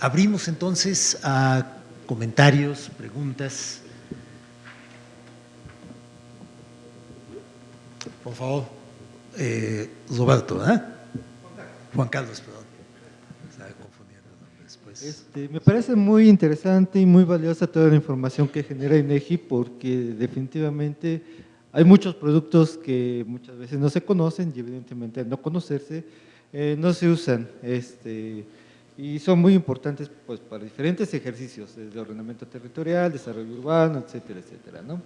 Abrimos entonces a comentarios, preguntas. Por favor, Roberto, Juan Carlos, perdón. Me estaba confundiendo el nombre después. Me parece muy interesante y muy valiosa toda la información que genera INEGI, porque definitivamente hay muchos productos que muchas veces no se conocen y evidentemente al no conocerse no se usan, y son muy importantes pues para diferentes ejercicios, desde ordenamiento territorial, desarrollo urbano, etcétera, etcétera, ¿no?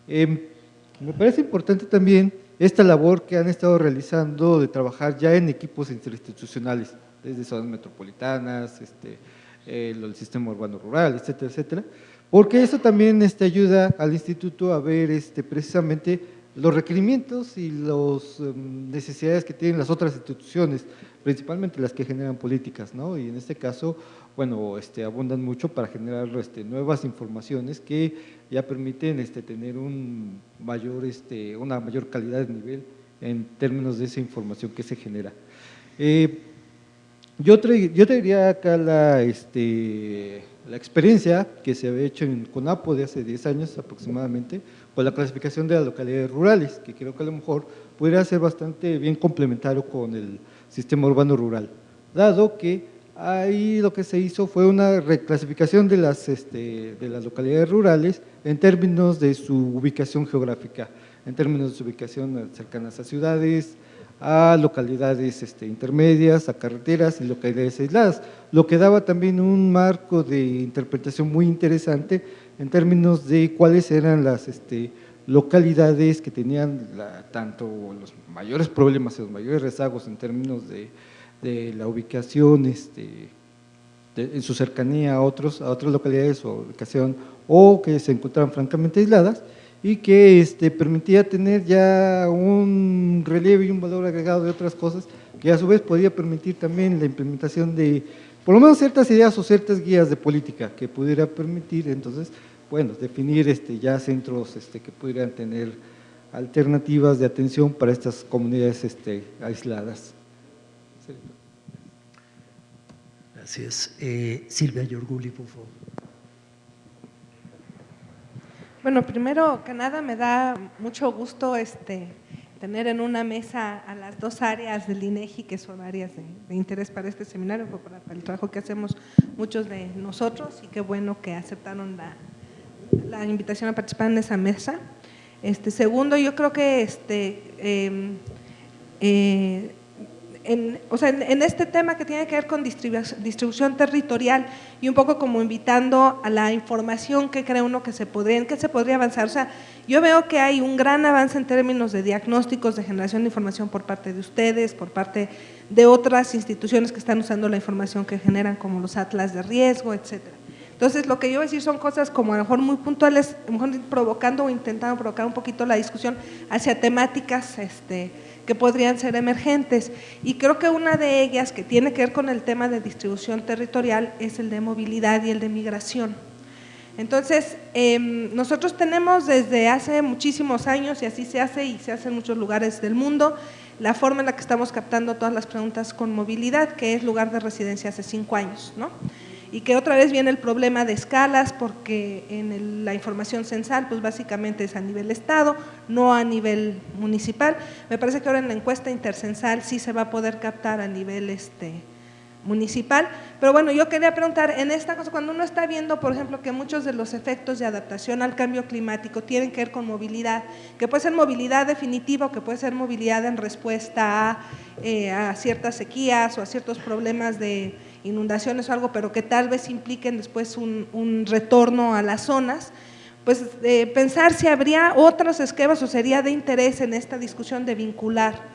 Me parece importante también esta labor que han estado realizando de trabajar ya en equipos interinstitucionales, desde zonas metropolitanas, el sistema urbano rural, etcétera, etcétera, porque eso también ayuda al instituto a ver precisamente los requerimientos y las necesidades que tienen las otras instituciones, principalmente las que generan políticas, ¿no? Y en este caso, bueno, abundan mucho para generar nuevas informaciones que ya permiten tener una mayor calidad de nivel en términos de esa información que se genera. Yo traería acá la experiencia que se había hecho en CONAPO de hace 10 años aproximadamente, con la clasificación de las localidades rurales, que creo que a lo mejor pudiera ser bastante bien complementario con el sistema urbano rural, dado que ahí lo que se hizo fue una reclasificación de las localidades rurales en términos de su ubicación geográfica, en términos de su ubicación cercanas a ciudades, a localidades intermedias, a carreteras y localidades aisladas, lo que daba también un marco de interpretación muy interesante en términos de cuáles eran las localidades que tenían tanto los mayores problemas y los mayores rezagos en términos de la ubicación, en su cercanía a otras localidades o ubicación, o que se encontraban francamente aisladas, y que permitía tener ya un relieve y un valor agregado de otras cosas, que a su vez podía permitir también la implementación de, por lo menos ciertas ideas o ciertas guías de política, que pudiera permitir entonces, bueno, definir ya centros que pudieran tener alternativas de atención para estas comunidades aisladas. Gracias. Silvia Yorguli, por favor. Bueno, primero que nada me da mucho gusto tener en una mesa a las dos áreas del INEGI, que son áreas de interés para este seminario, para el trabajo que hacemos muchos de nosotros, y qué bueno que aceptaron la invitación a participar en esa mesa. Segundo, yo creo que en este tema que tiene que ver con distribución territorial, y un poco como invitando a la información que cree uno que se podría avanzar. O sea, yo veo que hay un gran avance en términos de diagnósticos, de generación de información por parte de ustedes, por parte de otras instituciones que están usando la información que generan, como los atlas de riesgo, etcétera. Entonces, lo que yo voy a decir son cosas como a lo mejor muy puntuales, a lo mejor provocando o intentando provocar un poquito la discusión hacia temáticas que podrían ser emergentes, y creo que una de ellas que tiene que ver con el tema de distribución territorial es el de movilidad y el de migración. Entonces, nosotros tenemos desde hace muchísimos años, y así se hace y se hace en muchos lugares del mundo, la forma en la que estamos captando todas las preguntas con movilidad, que es lugar de residencia hace 5 años, ¿no? Y que otra vez viene el problema de escalas, porque en la información censal pues básicamente es a nivel estado, no a nivel municipal. Me parece que ahora en la encuesta intercensal sí se va a poder captar a nivel municipal, pero bueno, yo quería preguntar, en esta cosa, cuando uno está viendo, por ejemplo, que muchos de los efectos de adaptación al cambio climático tienen que ver con movilidad, que puede ser movilidad definitiva o que puede ser movilidad en respuesta a ciertas sequías o a ciertos problemas de inundaciones o algo, pero que tal vez impliquen después un retorno a las zonas, pues pensar si habría otros esquemas o sería de interés en esta discusión de vincular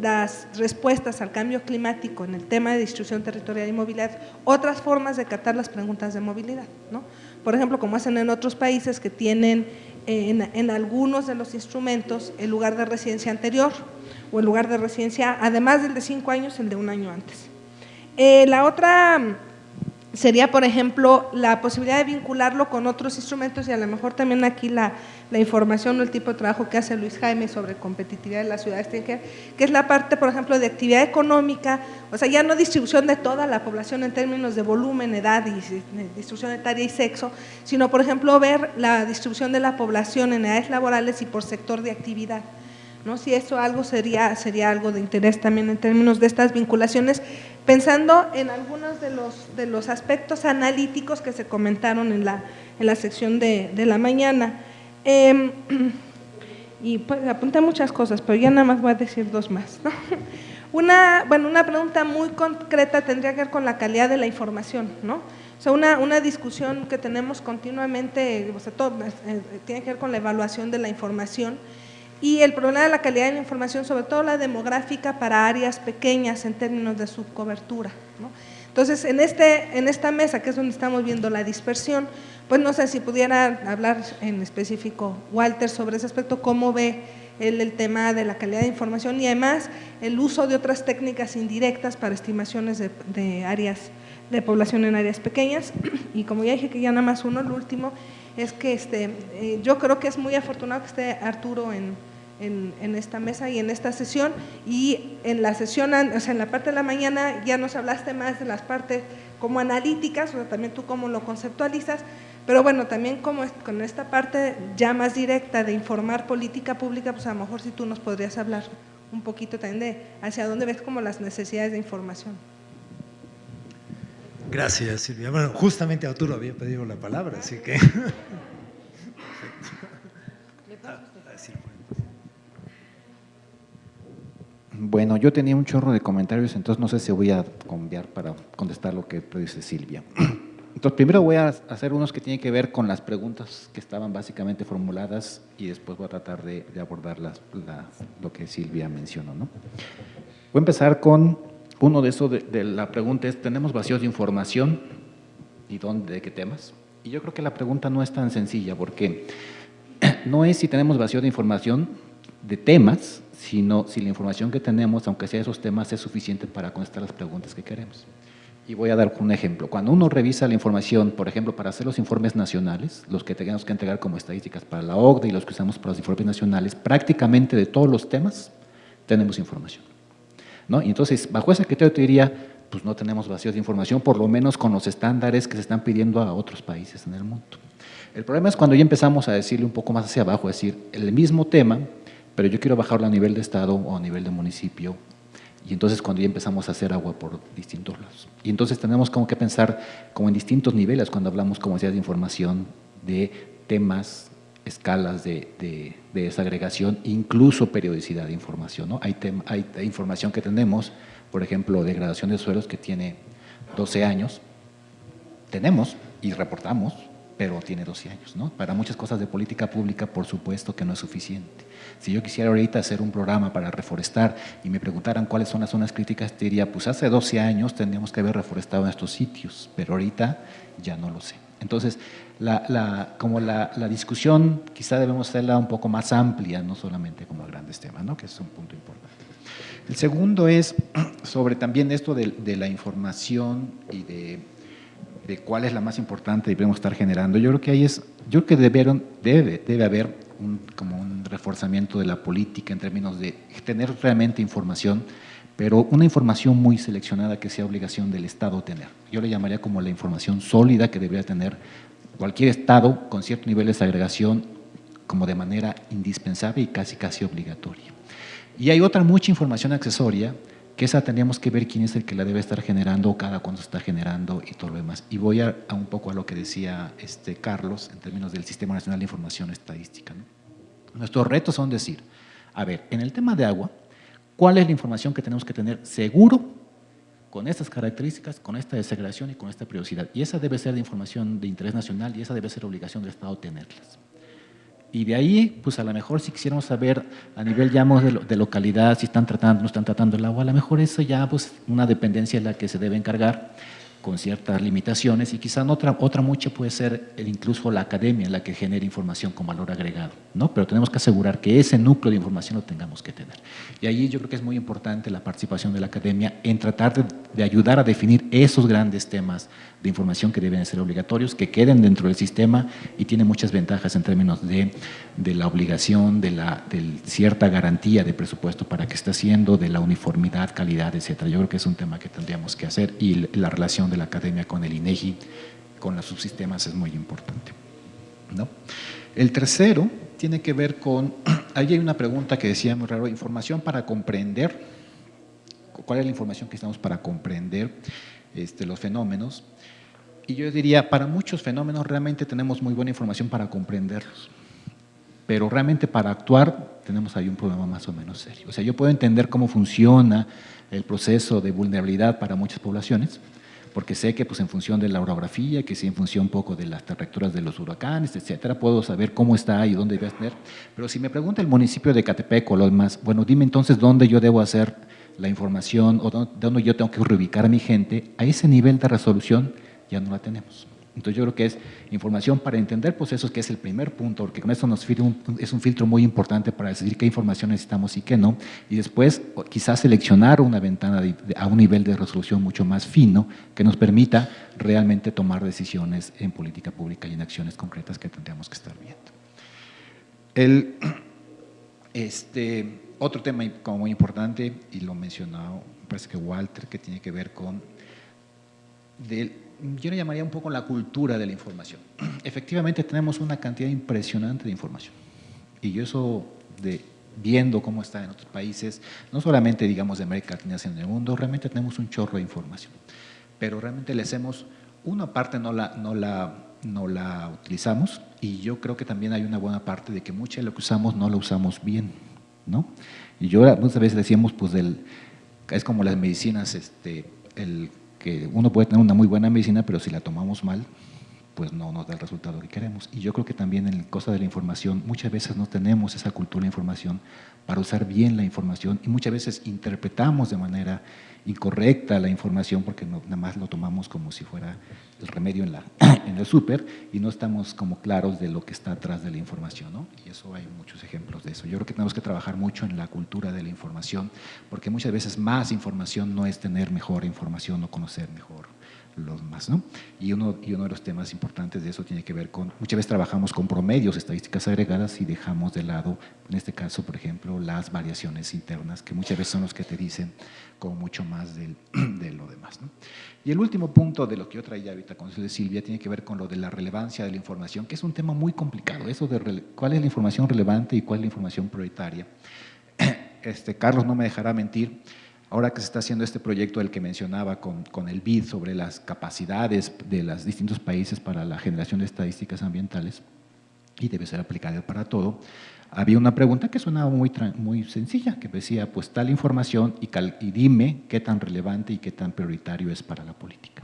las respuestas al cambio climático en el tema de distribución territorial y movilidad, otras formas de captar las preguntas de movilidad, ¿no? Por ejemplo, como hacen en otros países que tienen en algunos de los instrumentos el lugar de residencia anterior o el lugar de residencia, además del de 5 años, el de 1 año antes. La otra sería, por ejemplo, la posibilidad de vincularlo con otros instrumentos y a lo mejor también aquí la información o el tipo de trabajo que hace Luis Jaime sobre competitividad de las ciudades, que es la parte, por ejemplo, de actividad económica, o sea, ya no distribución de toda la población en términos de volumen, edad y distribución etaria y sexo, sino, por ejemplo, ver la distribución de la población en edades laborales y por sector de actividad, ¿no? Si eso algo sería algo de interés también en términos de estas vinculaciones, pensando en algunos de los aspectos analíticos que se comentaron en la sección de la mañana. Y pues apunté muchas cosas, pero ya nada más voy a decir dos más, ¿no? Una pregunta muy concreta tendría que ver con la calidad de la información, ¿no? O sea, una discusión que tenemos continuamente, o sea, tiene que ver con la evaluación de la información y el problema de la calidad de la información, sobre todo la demográfica para áreas pequeñas en términos de su cobertura, ¿no? Entonces, en esta mesa, que es donde estamos viendo la dispersión, pues no sé si pudiera hablar en específico Walter sobre ese aspecto, cómo ve él el tema de la calidad de información y además el uso de otras técnicas indirectas para estimaciones de áreas de población en áreas pequeñas. Y como ya dije que ya nada más uno, el último es que yo creo que es muy afortunado que esté Arturo en esta mesa y en esta sesión, y en la sesión, o sea, en la parte de la mañana ya nos hablaste más de las partes como analíticas, o sea, también tú cómo lo conceptualizas, pero bueno, también como con esta parte ya más directa de informar política pública, pues a lo mejor si tú nos podrías hablar un poquito también de hacia dónde ves como las necesidades de información. Gracias, Silvia. Bueno, justamente Arturo había pedido la palabra, así que… Bueno, yo tenía un chorro de comentarios, entonces no sé si voy a cambiar para contestar lo que dice Silvia. Entonces, primero voy a hacer unos que tienen que ver con las preguntas que estaban básicamente formuladas y después voy a tratar de abordar lo que Silvia mencionó, ¿no? Voy a empezar con uno de esos, de la pregunta es, ¿tenemos vacíos de información? ¿Y dónde? ¿De qué temas? Y yo creo que la pregunta no es tan sencilla, porque no es si tenemos vacío de información de temas, sino si la información que tenemos, aunque sea esos temas, es suficiente para contestar las preguntas que queremos. Y voy a dar un ejemplo. Cuando uno revisa la información, por ejemplo, para hacer los informes nacionales, los que tenemos que entregar como estadísticas para la OCDE y los que usamos para los informes nacionales, prácticamente de todos los temas tenemos información, ¿no? Y entonces, bajo ese criterio te diría, pues no tenemos vacíos de información, por lo menos con los estándares que se están pidiendo a otros países en el mundo. El problema es cuando ya empezamos a decirle un poco más hacia abajo, es decir, el mismo tema, pero yo quiero bajarlo a nivel de estado o a nivel de municipio, y entonces cuando ya empezamos a hacer agua por distintos lados. Y entonces tenemos como que pensar como en distintos niveles cuando hablamos, como decía, de información, de temas, escalas de desagregación, incluso periodicidad de información, ¿no? Hay información que tenemos, por ejemplo, degradación de suelos que tiene 12 años, tenemos y reportamos, pero tiene 12 años, ¿no? Para muchas cosas de política pública, por supuesto que no es suficiente. Si yo quisiera ahorita hacer un programa para reforestar y me preguntaran cuáles son las zonas críticas, te diría, pues hace 12 años tendríamos que haber reforestado en estos sitios, pero ahorita ya no lo sé. Entonces, la discusión quizá debemos hacerla un poco más amplia, no solamente como grandes temas, ¿no? Que es un punto importante. El segundo es sobre también esto de la información y de cuál es la más importante y debemos estar generando. Yo creo que debe haber como un reforzamiento de la política en términos de tener realmente información, pero una información muy seleccionada que sea obligación del Estado tener. Yo le llamaría como la información sólida que debería tener cualquier Estado con cierto nivel de segregación como de manera indispensable y casi obligatoria. Y hay otra mucha información accesoria que esa tendríamos que ver quién es el que la debe estar generando, cada cuándo se está generando y todo lo demás. Y voy a un poco a lo que decía Carlos en términos del Sistema Nacional de Información Estadística, ¿no? Nuestros retos son decir, a ver, en el tema de agua, ¿cuál es la información que tenemos que tener seguro con estas características, con esta desagregación y con esta periodicidad? Y esa debe ser de información de interés nacional y esa debe ser obligación del Estado tenerlas. Y de ahí, pues a lo mejor si quisiéramos saber a nivel ya de localidad si están tratando o no están tratando el agua, a lo mejor eso ya pues una dependencia es la que se debe encargar, con ciertas limitaciones, y quizá otra mucha puede ser incluso la academia la que genere información con valor agregado, ¿no? Pero tenemos que asegurar que ese núcleo de información lo tengamos que tener. Y ahí yo creo que es muy importante la participación de la academia en tratar de ayudar a definir esos grandes temas de información que deben ser obligatorios, que queden dentro del sistema, y tiene muchas ventajas en términos de la obligación, de cierta garantía de presupuesto para que esté haciendo, de la uniformidad, calidad, etcétera. Yo creo que es un tema que tendríamos que hacer, y la relación de la academia con el INEGI, con los subsistemas, es muy importante, ¿no? El tercero tiene que ver con, ahí hay una pregunta que decía muy raro, información para comprender, ¿cuál es la información que necesitamos para comprender los fenómenos? Y yo diría, para muchos fenómenos realmente tenemos muy buena información para comprenderlos, pero realmente para actuar tenemos ahí un problema más o menos serio. O sea, yo puedo entender cómo funciona el proceso de vulnerabilidad para muchas poblaciones, porque sé que pues, en función de la orografía, que sí en función un poco de las trayectorias de los huracanes, etcétera, puedo saber cómo está y dónde debe tener. Pero si me pregunta el municipio de Ecatepec o lo demás, bueno, dime entonces dónde yo debo hacer la información o dónde yo tengo que reubicar a mi gente, a ese nivel de resolución ya no la tenemos. Entonces yo creo que es información para entender procesos, que es el primer punto, porque con eso es un filtro muy importante para decidir qué información necesitamos y qué no, y después quizás seleccionar una ventana a un nivel de resolución mucho más fino que nos permita realmente tomar decisiones en política pública y en acciones concretas que tendríamos que estar viendo. Otro tema como muy importante, y lo mencionó, me parece que Walter, que tiene que ver con yo le llamaría un poco la cultura de la información. Efectivamente tenemos una cantidad impresionante de información, y yo eso viendo cómo está en otros países, no solamente digamos de América Latina, sino en el mundo, realmente tenemos un chorro de información, pero realmente le hacemos, una parte no la utilizamos, y yo creo que también hay una buena parte de que mucha de lo que usamos no lo usamos bien, ¿no? Y yo muchas veces decíamos, pues es como las medicinas, que uno puede tener una muy buena medicina, pero si la tomamos mal, pues no nos da el resultado que queremos. Y yo creo que también en el cosa de la información, muchas veces no tenemos esa cultura de información para usar bien la información, y muchas veces interpretamos de manera incorrecta la información porque nada más lo tomamos como si fuera el remedio en el súper, y no estamos como claros de lo que está atrás de la información, ¿no? Y eso hay muchos ejemplos de eso. Yo creo que tenemos que trabajar mucho en la cultura de la información, porque muchas veces más información no es tener mejor información o conocer mejor los más, ¿no? Y uno de los temas importantes de eso tiene que ver con, muchas veces trabajamos con promedios, estadísticas agregadas, y dejamos de lado, en este caso, por ejemplo, las variaciones internas, que muchas veces son los que te dicen como mucho más de lo demás, ¿no? Y el último punto de lo que yo traía ahorita con eso de Silvia tiene que ver con lo de la relevancia de la información, que es un tema muy complicado, eso de cuál es la información relevante y cuál es la información prioritaria. Carlos no me dejará mentir. Ahora que se está haciendo este proyecto del que mencionaba con el BID sobre las capacidades de los distintos países para la generación de estadísticas ambientales, y debe ser aplicable para todo, había una pregunta que sonaba muy sencilla, que decía, pues tal información y dime qué tan relevante y qué tan prioritario es para la política.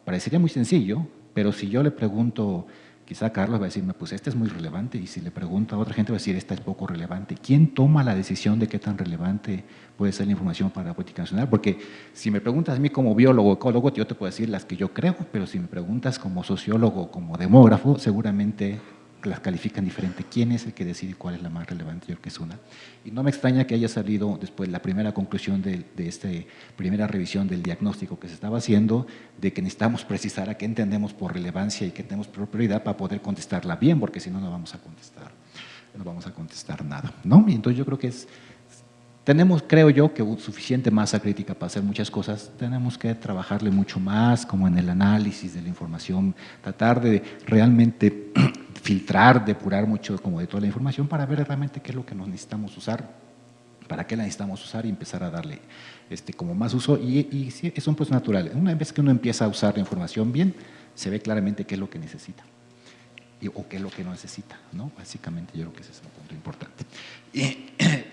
Parecería muy sencillo, pero si yo le pregunto, quizá Carlos va a decirme, pues este es muy relevante, y si le pregunto a otra gente va a decir, esta es poco relevante. ¿Quién toma la decisión de qué tan relevante puede ser la información para la política nacional? Porque si me preguntas a mí como biólogo o ecólogo, yo te puedo decir las que yo creo, pero si me preguntas como sociólogo o como demógrafo, seguramente las califican diferente. ¿Quién es el que decide cuál es la más relevante? Yo creo que es una. Y no me extraña que haya salido después la primera conclusión de esta primera revisión del diagnóstico que se estaba haciendo, de que necesitamos precisar a qué entendemos por relevancia y qué tenemos por prioridad para poder contestarla bien, porque si no, no vamos a contestar nada, ¿no? Y entonces yo creo que tenemos, creo yo, que suficiente masa crítica para hacer muchas cosas. Tenemos que trabajarle mucho más, como en el análisis de la información, tratar de realmente filtrar, depurar mucho como de toda la información para ver realmente qué es lo que nos necesitamos usar, para qué la necesitamos usar, y empezar a darle como más uso. Y sí, es un proceso natural. Una vez que uno empieza a usar la información bien, se ve claramente qué es lo que necesita o qué es lo que no necesita, ¿no? Básicamente yo creo que ese es un punto importante.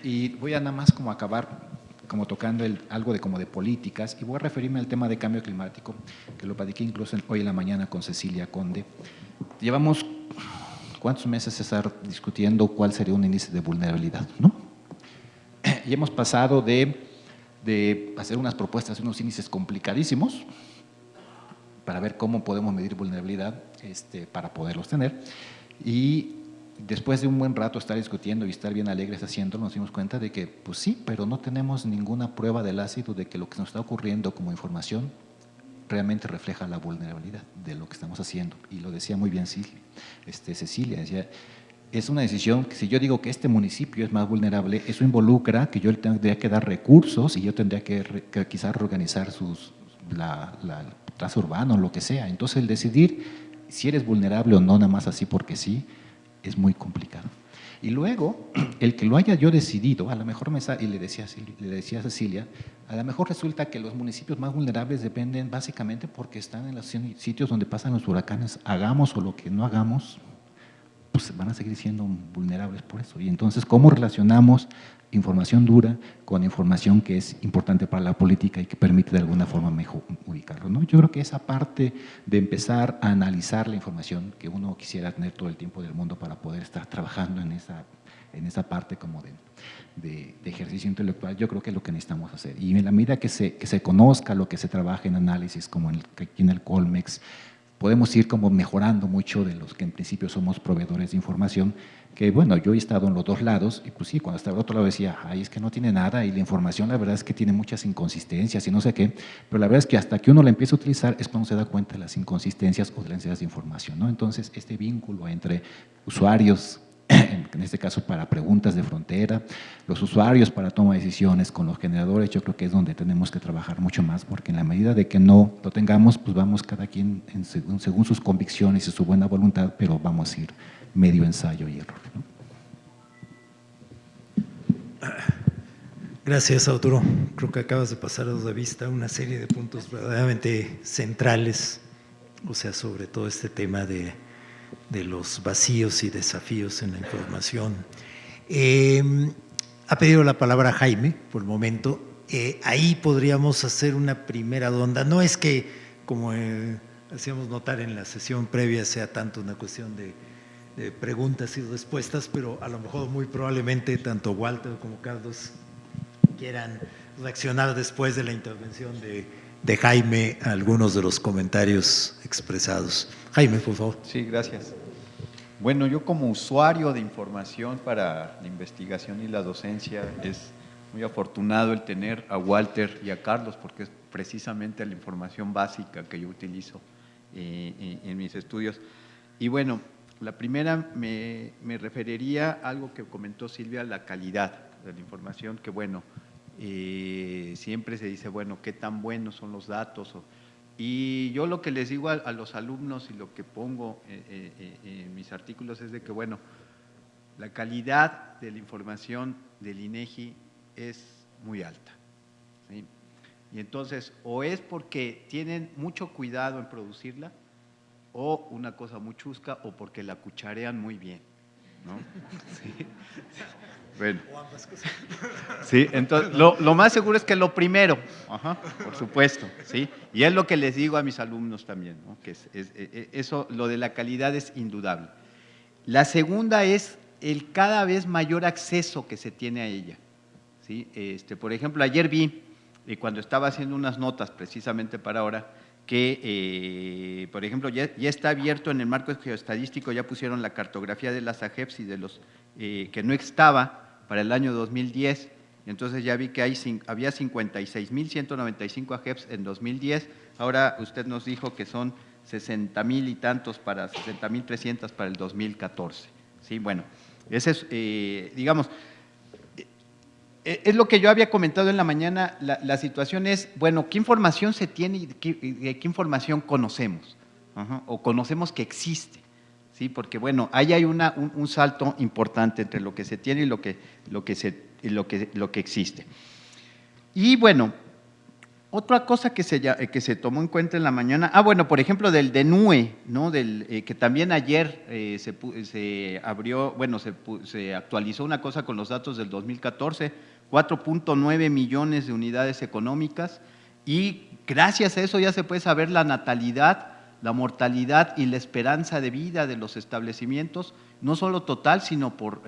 Y voy a nada más como acabar como tocando algo de políticas, y voy a referirme al tema de cambio climático, que lo platiqué incluso hoy en la mañana con Cecilia Conde. Llevamos ¿cuántos meses estar discutiendo cuál sería un índice de vulnerabilidad, ¿no? Y hemos pasado de hacer unas propuestas, unos índices complicadísimos, para ver cómo podemos medir vulnerabilidad para poderlos tener. Y después de un buen rato estar discutiendo y estar bien alegres haciéndolo, nos dimos cuenta de que, pues sí, pero no tenemos ninguna prueba del ácido de que lo que nos está ocurriendo como información realmente refleja la vulnerabilidad de lo que estamos haciendo. Y lo decía muy bien Cecilia, decía, es una decisión que si yo digo que este municipio es más vulnerable, eso involucra que yo le tendría que dar recursos y yo tendría que quizás reorganizar el trazo urbano, lo que sea. Entonces el decidir si eres vulnerable o no, nada más así porque sí, es muy complicado. Y luego, el que lo haya yo decidido, a lo mejor y le decía a Cecilia, a lo mejor resulta que los municipios más vulnerables dependen básicamente porque están en los sitios donde pasan los huracanes, hagamos o lo que no hagamos, pues van a seguir siendo vulnerables por eso. Y entonces, ¿cómo relacionamos información dura con información que es importante para la política y que permite de alguna forma mejor ubicarlo, ¿no? Yo creo que esa parte de empezar a analizar la información que uno quisiera tener todo el tiempo del mundo para poder estar trabajando en esa parte como de ejercicio intelectual, yo creo que es lo que necesitamos hacer. Y en la medida que se conozca lo que se trabaja en análisis, como aquí en el Colmex, podemos ir como mejorando mucho de los que en principio somos proveedores de información, que bueno, yo he estado en los dos lados y pues sí, cuando estaba al otro lado decía, ay, es que no tiene nada y la información la verdad es que tiene muchas inconsistencias y no sé qué, pero la verdad es que hasta que uno la empieza a utilizar es cuando se da cuenta de las inconsistencias o de las necesidades de información, ¿no? Entonces, este vínculo entre usuarios, en este caso para preguntas de frontera, los usuarios para toma de decisiones con los generadores, yo creo que es donde tenemos que trabajar mucho más, porque en la medida de que no lo tengamos, pues vamos cada quien según sus convicciones y su buena voluntad, pero vamos a ir medio ensayo y error, ¿no? Gracias, Arturo. Creo que acabas de pasar de vista una serie de puntos verdaderamente centrales, o sea, sobre todo este tema de los vacíos y desafíos en la información. Ha pedido la palabra Jaime, por el momento. Ahí podríamos hacer una primera ronda. No es que, como hacíamos notar en la sesión previa, sea tanto una cuestión de preguntas y respuestas, pero a lo mejor muy probablemente tanto Walter como Carlos quieran reaccionar después de la intervención de Jaime a algunos de los comentarios expresados. Jaime, por favor. Sí, gracias. Bueno, yo como usuario de información para la investigación y la docencia es muy afortunado el tener a Walter y a Carlos porque es precisamente la información básica que yo utilizo en mis estudios. Y bueno, la primera me referiría a algo que comentó Silvia, la calidad de la información, que bueno, siempre se dice, bueno, qué tan buenos son los datos. Y yo lo que les digo a los alumnos y lo que pongo en mis artículos es de que, bueno, la calidad de la información del INEGI es muy alta, ¿sí? Y entonces, o es porque tienen mucho cuidado en producirla, o una cosa muy chusca, o porque la cucharean muy bien, ¿no? Sí. Bueno. O ambas cosas. Sí, entonces lo más seguro es que lo primero, ajá, por supuesto, ¿sí? Y es lo que les digo a mis alumnos también, ¿no? Que eso, lo de la calidad es indudable. La segunda es el cada vez mayor acceso que se tiene a ella, ¿sí? Por ejemplo, ayer vi, cuando estaba haciendo unas notas precisamente para ahora, que, por ejemplo, ya está abierto en el marco geoestadístico, ya pusieron la cartografía de las AGEPs y de los que no estaba para el año 2010, entonces ya vi que había 56.195 AGEPs en 2010, ahora usted nos dijo que son 60.000 y tantos, 60.300 para el 2014, ¿sí? Bueno, ese es, digamos, es lo que yo había comentado en la mañana, la situación es, bueno, ¿qué información se tiene y qué información conocemos? Ajá, o conocemos que existe, ¿sí? Porque, bueno, ahí hay un salto importante entre lo que se tiene y lo que existe. Y, bueno, otra cosa que se tomó en cuenta en la mañana, bueno, por ejemplo, del DENUE, ¿no? Que también ayer se abrió, bueno, se actualizó una cosa con los datos del 2014, 4.9 millones de unidades económicas, y gracias a eso ya se puede saber la natalidad, la mortalidad y la esperanza de vida de los establecimientos, no solo total, sino por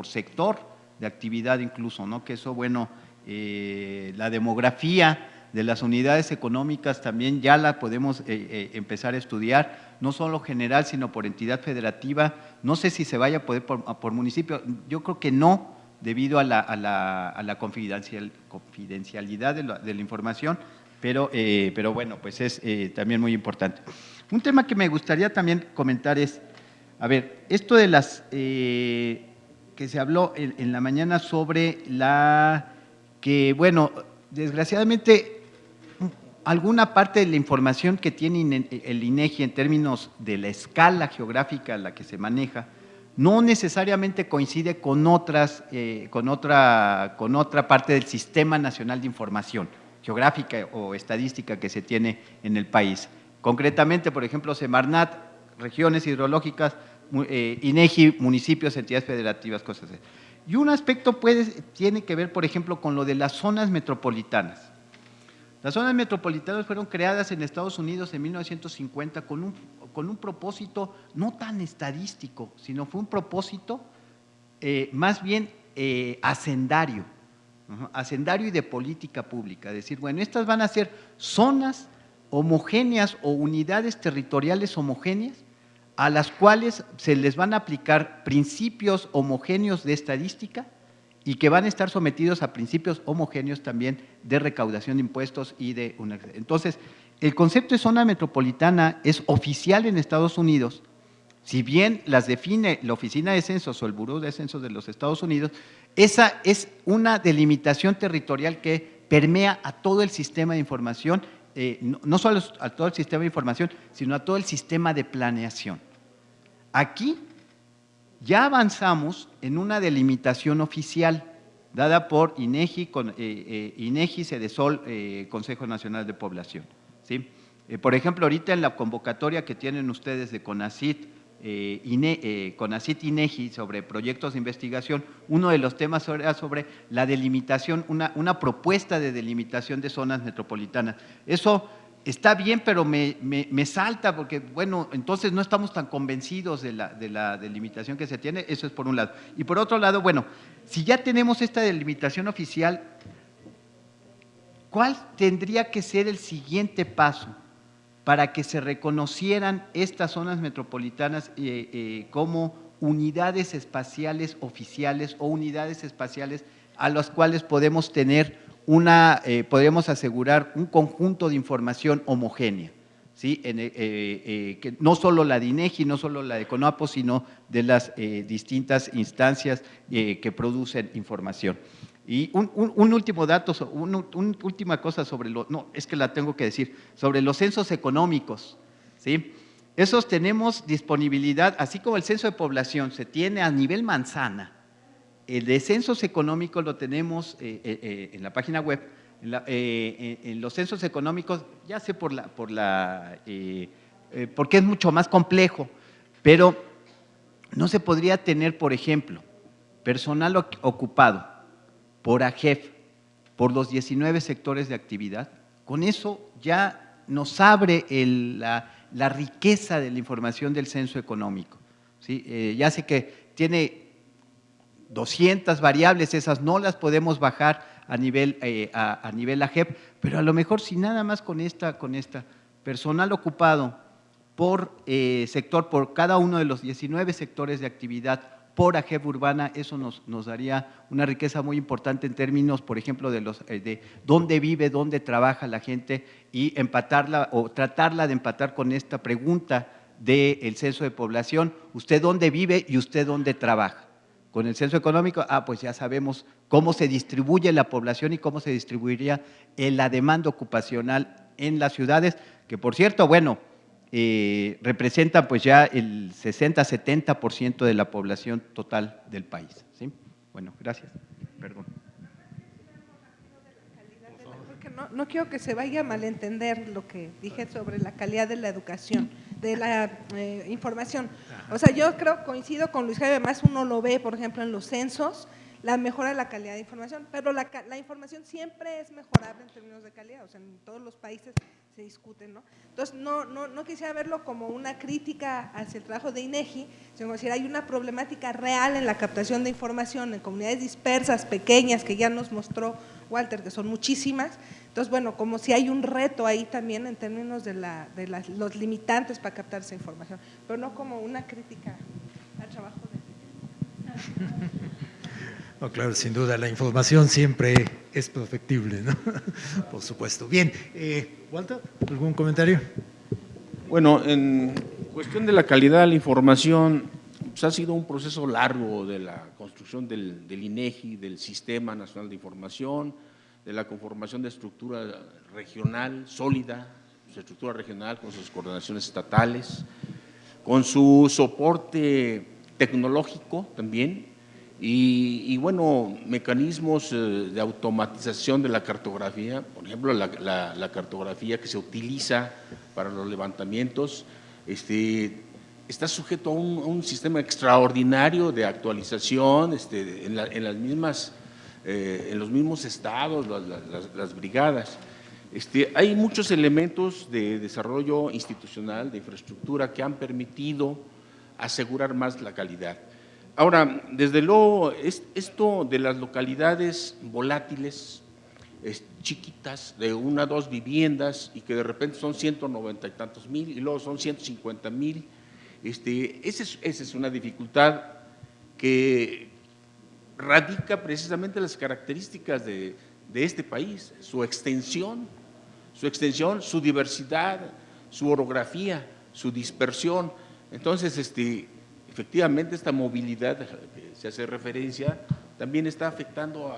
sector de actividad incluso, ¿no? Que eso, bueno, la demografía de las unidades económicas también ya la podemos empezar a estudiar, no solo general, sino por entidad federativa. No sé si se vaya a poder por municipio, yo creo que no, debido a la confidencialidad de la información, pero bueno, pues es también muy importante. Un tema que me gustaría también comentar es, a ver, esto de las que se habló en la mañana sobre que, bueno, desgraciadamente alguna parte de la información que tiene el INEGI en términos de la escala geográfica a la que se maneja, no necesariamente coincide con otra parte del Sistema Nacional de Información Geográfica o Estadística que se tiene en el país. Concretamente, por ejemplo, Semarnat, regiones hidrológicas, INEGI, municipios, entidades federativas, cosas así. Y un aspecto tiene que ver, por ejemplo, con lo de las zonas metropolitanas. Las zonas metropolitanas fueron creadas en Estados Unidos en 1950 con un propósito no tan estadístico, sino fue un propósito más bien hacendario y de política pública. Decir, bueno, estas van a ser zonas homogéneas o unidades territoriales homogéneas a las cuales se les van a aplicar principios homogéneos de estadística y que van a estar sometidos a principios homogéneos también de recaudación de impuestos y de una… Entonces, el concepto de zona metropolitana es oficial en Estados Unidos, si bien las define la Oficina de Censos o el Buró de Censos de los Estados Unidos, esa es una delimitación territorial que permea a todo el sistema de información, no solo a todo el sistema de información, sino a todo el sistema de planeación. Aquí ya avanzamos en una delimitación oficial dada por INEGI, Cedesol, Consejo Nacional de Población, ¿sí? Por ejemplo, ahorita en la convocatoria que tienen ustedes de CONACYT, CONACYT-INEGI sobre proyectos de investigación, uno de los temas era sobre la delimitación, una propuesta de delimitación de zonas metropolitanas. Eso está bien, pero me salta porque, bueno, entonces no estamos tan convencidos de la delimitación que se tiene, eso es por un lado. Y por otro lado, bueno, si ya tenemos esta delimitación oficial, ¿cuál tendría que ser el siguiente paso para que se reconocieran estas zonas metropolitanas como unidades espaciales oficiales o unidades espaciales a las cuales podemos tener podemos asegurar un conjunto de información homogénea, ¿sí? Que no solo la de INEGI, no solo la de CONAPO, sino de las distintas instancias que producen información. Y un último dato, una última cosa sobre es que la tengo que decir, sobre los censos económicos, ¿sí? Esos tenemos disponibilidad, así como el censo de población se tiene a nivel manzana. El de censos económicos lo tenemos en la página web, en los censos económicos, ya sé porque es mucho más complejo, pero no se podría tener, por ejemplo, personal ocupado por AGEF, por los 19 sectores de actividad. Con eso ya nos abre la riqueza de la información del censo económico, ¿sí? Ya sé que tiene 200 variables, esas no las podemos bajar a nivel AGEP, pero a lo mejor si nada más con esta personal ocupado por sector, por cada uno de los 19 sectores de actividad por AGEP urbana, eso nos daría una riqueza muy importante en términos, por ejemplo, de dónde vive, dónde trabaja la gente y empatarla o tratarla de empatar con esta pregunta del censo de población, usted dónde vive y usted dónde trabaja. Con el censo económico, pues ya sabemos cómo se distribuye la población y cómo se distribuiría la demanda ocupacional en las ciudades, que por cierto, bueno, representan pues ya el 60-70% de la población total del país, ¿sí? Bueno, gracias. Perdón. Porque no quiero que se vaya a malentender lo que dije sobre la calidad de la educación, de la información. O sea, yo coincido con Luis Jaime, además uno lo ve, por ejemplo, en los censos, la mejora de la calidad de información, pero la información siempre es mejorable en términos de calidad, o sea, en todos los países se discuten, ¿no? Entonces, no quisiera verlo como una crítica hacia el trabajo de INEGI, sino decir, hay una problemática real en la captación de información en comunidades dispersas, pequeñas, que ya nos mostró Walter, que son muchísimas, Entonces, bueno, como si hay un reto ahí también en términos de los limitantes para captar esa información, pero no como una crítica al trabajo de… No, claro, sin duda, la información siempre es perfectible, ¿no? Por supuesto. Bien, Walter, ¿algún comentario? Bueno, en cuestión de la calidad de la información, pues ha sido un proceso largo de la construcción del INEGI, del Sistema Nacional de Información, de la conformación de estructura regional sólida, su estructura regional con sus coordinaciones estatales, con su soporte tecnológico también, y bueno, mecanismos de automatización de la cartografía, por ejemplo, la cartografía que se utiliza para los levantamientos, está sujeto a un sistema extraordinario de actualización en los mismos estados, las brigadas. Hay muchos elementos de desarrollo institucional, de infraestructura, que han permitido asegurar más la calidad. Ahora, desde luego, esto de las localidades volátiles, chiquitas, de 1 a 2 viviendas, y que de repente son 190 y tantos mil, y luego son 150,000, esa es una dificultad que radica precisamente en las características de este país, su extensión, su diversidad, su orografía, su dispersión. Entonces, efectivamente, esta movilidad que se hace referencia también está afectando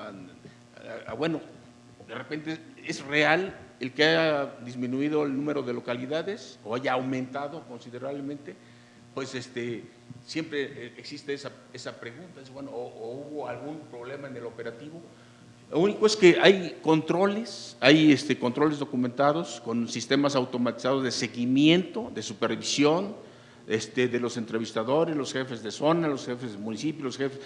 bueno, de repente es real el que haya disminuido el número de localidades o haya aumentado considerablemente, pues siempre existe esa pregunta, bueno, o hubo algún problema en el operativo. Lo único es que hay controles, controles documentados con sistemas automatizados de seguimiento, de supervisión, de los entrevistadores, los jefes de zona, los jefes de municipio, los jefes,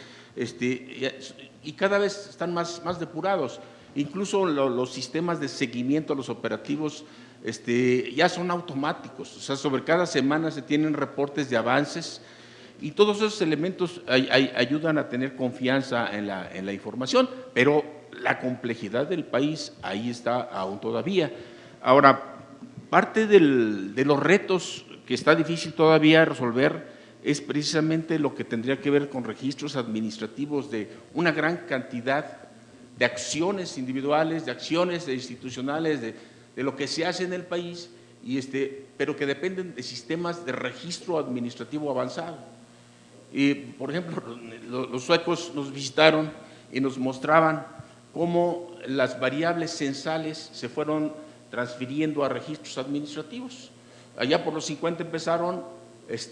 y cada vez están más depurados. Incluso los sistemas de seguimiento a los operativos ya son automáticos, o sea, sobre cada semana se tienen reportes de avances, y todos esos elementos ayudan a tener confianza en la información, pero la complejidad del país ahí está aún todavía. Ahora, parte de los retos que está difícil todavía resolver es precisamente lo que tendría que ver con registros administrativos de una gran cantidad de acciones individuales, de acciones institucionales, de lo que se hace en el país, pero que dependen de sistemas de registro administrativo avanzado. Por ejemplo, los suecos nos visitaron y nos mostraban cómo las variables censales se fueron transfiriendo a registros administrativos. Allá por los 50 empezaron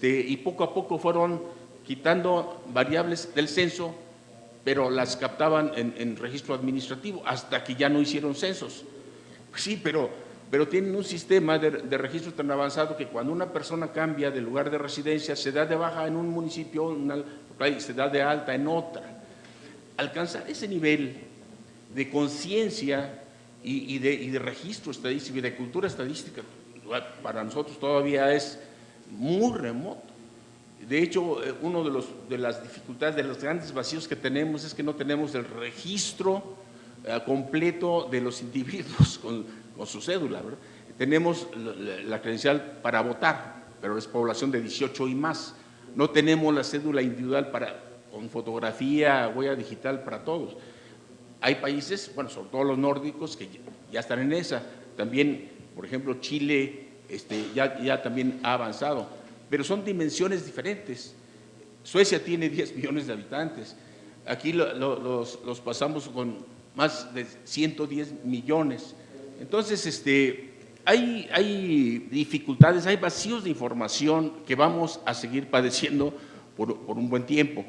y poco a poco fueron quitando variables del censo, pero las captaban en registro administrativo, hasta que ya no hicieron censos. Pues sí, pero tienen un sistema de registro tan avanzado que cuando una persona cambia de lugar de residencia, se da de baja en un municipio, se da de alta en otra. Alcanzar ese nivel de conciencia y de registro estadístico y de cultura estadística para nosotros todavía es muy remoto. De hecho, uno de las dificultades, de los grandes vacíos que tenemos es que no tenemos el registro completo de los individuos con su cédula, ¿verdad? Tenemos la credencial para votar, pero es población de 18 y más. No tenemos la cédula individual con fotografía, huella digital para todos. Hay países, bueno, sobre todo los nórdicos, que ya están en esa. También, por ejemplo, Chile ya también ha avanzado, pero son dimensiones diferentes. Suecia tiene 10 millones de habitantes, aquí los pasamos con más de 110 millones. Entonces, hay dificultades, hay vacíos de información que vamos a seguir padeciendo por un buen tiempo.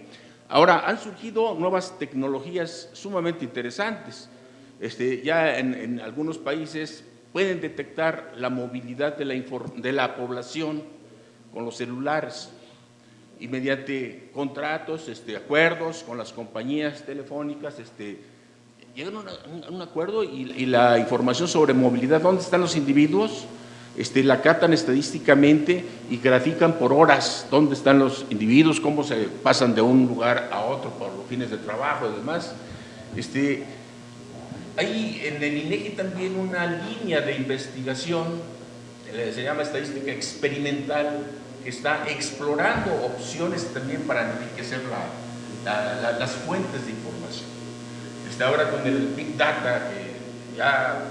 Ahora, han surgido nuevas tecnologías sumamente interesantes. Ya en algunos países pueden detectar la movilidad de la población con los celulares y mediante contratos, acuerdos con las compañías telefónicas, llegan a un acuerdo y la información sobre movilidad, dónde están los individuos, la captan estadísticamente y grafican por horas dónde están los individuos, cómo se pasan de un lugar a otro por los fines de trabajo y demás. Hay en el INEGI también una línea de investigación, se llama estadística experimental, que está explorando opciones también para enriquecer las fuentes de información. Ahora con el Big Data, que ya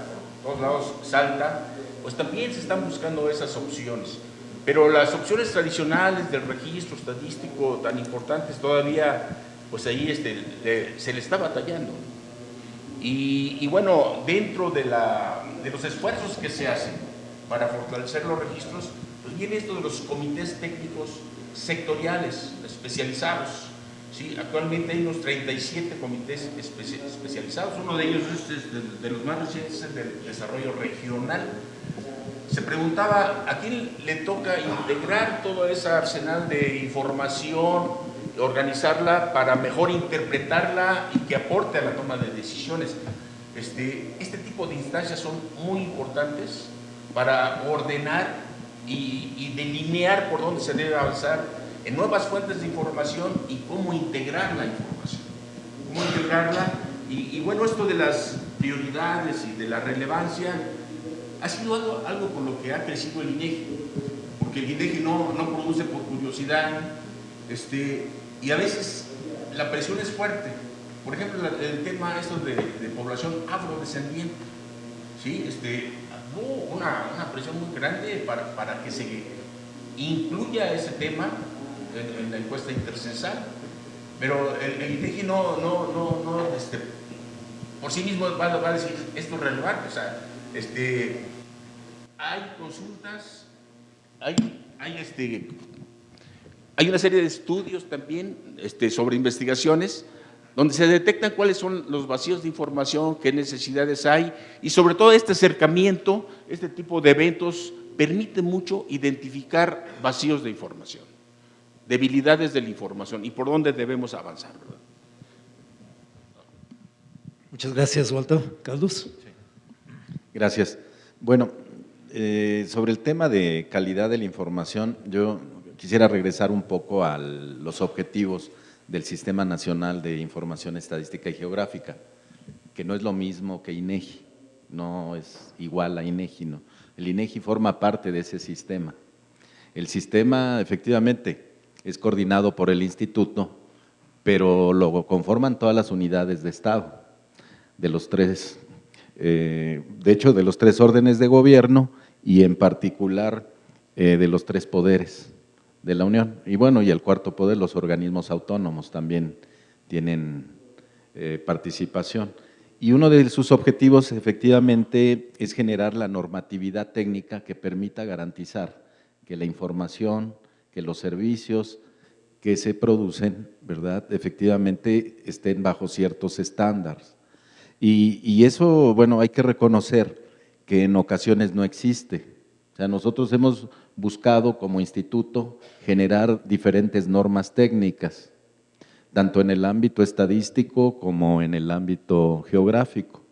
por todos lados salta, pues también se están buscando esas opciones. Pero las opciones tradicionales del registro estadístico tan importantes todavía, pues ahí se le está batallando. Y bueno, dentro de los esfuerzos que se hacen para fortalecer los registros, pues viene esto de los comités técnicos sectoriales especializados. ¿Sí? Actualmente hay unos 37 comités especializados, uno de ellos es de los más recientes, es el del desarrollo regional. Se preguntaba a quién le toca integrar todo ese arsenal de información, organizarla para mejor interpretarla y que aporte a la toma de decisiones. Este tipo de instancias son muy importantes para ordenar y delinear por dónde se debe avanzar en nuevas fuentes de información y cómo integrar la información. Cómo integrarla y bueno, esto de las prioridades y de la relevancia ha sido algo con lo que ha crecido el INEGI, porque el INEGI no produce por curiosidad, y a veces la presión es fuerte. Por ejemplo, el tema esto de población afrodescendiente, ¿sí? Hubo una presión muy grande para que se incluya ese tema en la encuesta intercensal, pero el INEGI por sí mismo va a decir esto es relevante. O sea, hay consultas, hay una serie de estudios también sobre investigaciones donde se detectan cuáles son los vacíos de información, qué necesidades hay y sobre todo este acercamiento, este tipo de eventos permite mucho identificar vacíos de información, debilidades de la información y por dónde debemos avanzar, ¿verdad? Muchas gracias, Walter. Carlos. Gracias. Bueno, sobre el tema de calidad de la información, yo quisiera regresar un poco a los objetivos del Sistema Nacional de Información Estadística y Geográfica, que no es lo mismo que INEGI, no es igual a INEGI, no. El INEGI forma parte de ese sistema. El sistema, efectivamente, es coordinado por el instituto, pero lo conforman todas las unidades de Estado, de los tres, de hecho, de los tres órdenes de gobierno y en particular de los tres poderes de la Unión. Y bueno, y el cuarto poder, los organismos autónomos también tienen participación. Y uno de sus objetivos, efectivamente, es generar la normatividad técnica que permita garantizar que la información, que los servicios que se producen, ¿verdad?, efectivamente estén bajo ciertos estándares. Y eso, bueno, hay que reconocer que en ocasiones no existe. O sea, nosotros hemos buscado como instituto generar diferentes normas técnicas, tanto en el ámbito estadístico como en el ámbito geográfico.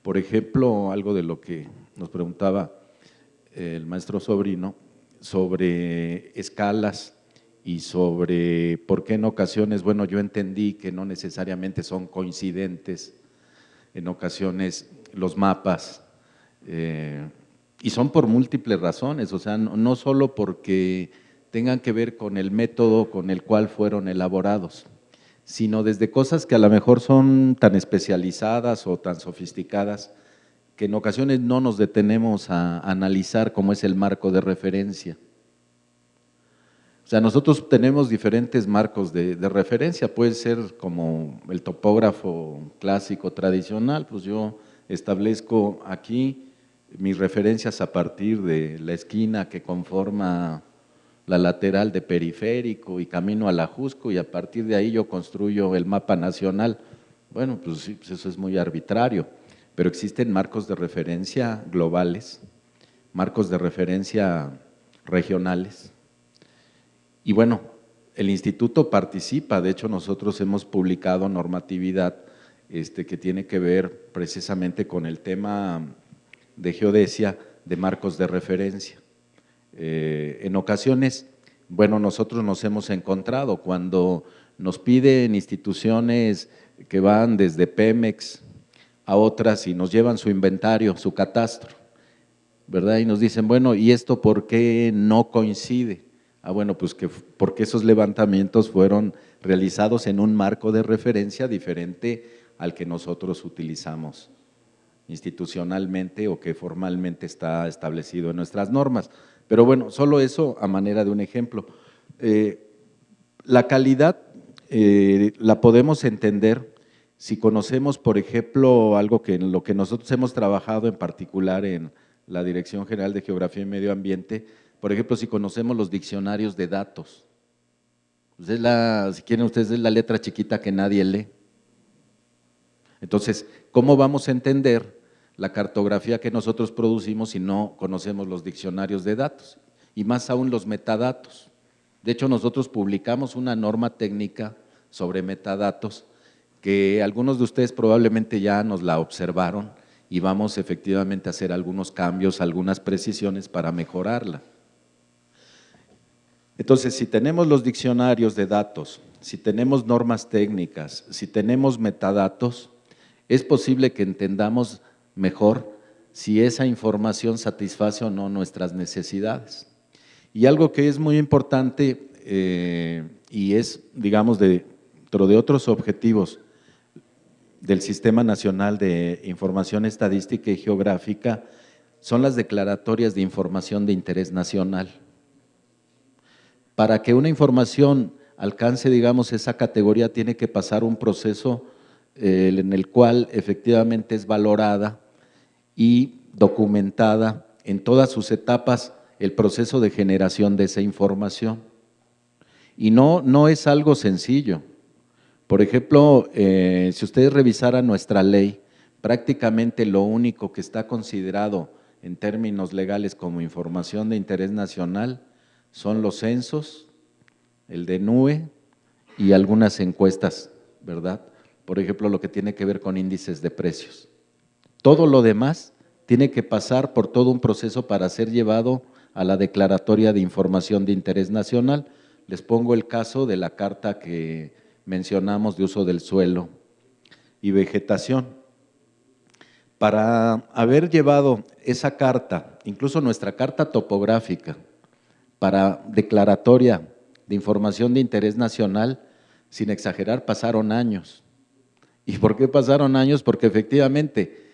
Por ejemplo, algo de lo que nos preguntaba el maestro Sobrino sobre escalas y sobre por qué en ocasiones, bueno, yo entendí que no necesariamente son coincidentes en ocasiones los mapas, y son por múltiples razones, o sea, no solo porque tengan que ver con el método con el cual fueron elaborados, sino desde cosas que a lo mejor son tan especializadas o tan sofisticadas que en ocasiones no nos detenemos a analizar cómo es el marco de referencia. O sea, nosotros tenemos diferentes marcos de referencia, puede ser como el topógrafo clásico tradicional, pues yo establezco aquí mis referencias a partir de la esquina que conforma la lateral de periférico y camino al Ajusco y a partir de ahí yo construyo el mapa nacional. Bueno, pues sí, pues eso es muy arbitrario, pero existen marcos de referencia globales, marcos de referencia regionales. Y bueno, el instituto participa, de hecho nosotros hemos publicado normatividad que tiene que ver precisamente con el tema de geodesia de marcos de referencia. En ocasiones, bueno, nosotros nos hemos encontrado cuando nos piden instituciones que van desde Pemex a otras y nos llevan su inventario, su catastro, ¿verdad? Y nos dicen, bueno, ¿y esto por qué no coincide? Ah, bueno, pues que porque esos levantamientos fueron realizados en un marco de referencia diferente al que nosotros utilizamos institucionalmente o que formalmente está establecido en nuestras normas. Pero bueno, solo eso a manera de un ejemplo. La calidad la podemos entender si conocemos, por ejemplo, algo que en lo que nosotros hemos trabajado en particular en la Dirección General de Geografía y Medio Ambiente, por ejemplo, si conocemos los diccionarios de datos. Pues si quieren ustedes, es la letra chiquita que nadie lee. Entonces, ¿cómo vamos a entender la cartografía que nosotros producimos si no conocemos los diccionarios de datos? Y más aún los metadatos. De hecho, nosotros publicamos una norma técnica sobre metadatos que algunos de ustedes probablemente ya nos la observaron y vamos efectivamente a hacer algunos cambios, algunas precisiones para mejorarla. Entonces, si tenemos los diccionarios de datos, si tenemos normas técnicas, si tenemos metadatos, es posible que entendamos mejor si esa información satisface o no nuestras necesidades. Y algo que es muy importante y es, digamos, dentro de otros objetivos del Sistema Nacional de Información Estadística y Geográfica, son las declaratorias de información de interés nacional. Para que una información alcance, digamos, esa categoría, tiene que pasar un proceso en el cual efectivamente es valorada y documentada en todas sus etapas el proceso de generación de esa información. Y no es algo sencillo. Por ejemplo, si ustedes revisaran nuestra ley, prácticamente lo único que está considerado en términos legales como información de interés nacional son los censos, el DNUE y algunas encuestas, ¿verdad? Por ejemplo, lo que tiene que ver con índices de precios. Todo lo demás tiene que pasar por todo un proceso para ser llevado a la declaratoria de información de interés nacional. Les pongo el caso de la carta que mencionamos de uso del suelo y vegetación. Para haber llevado esa carta, incluso nuestra carta topográfica, para declaratoria de información de interés nacional, sin exagerar, pasaron años. ¿Y por qué pasaron años? Porque efectivamente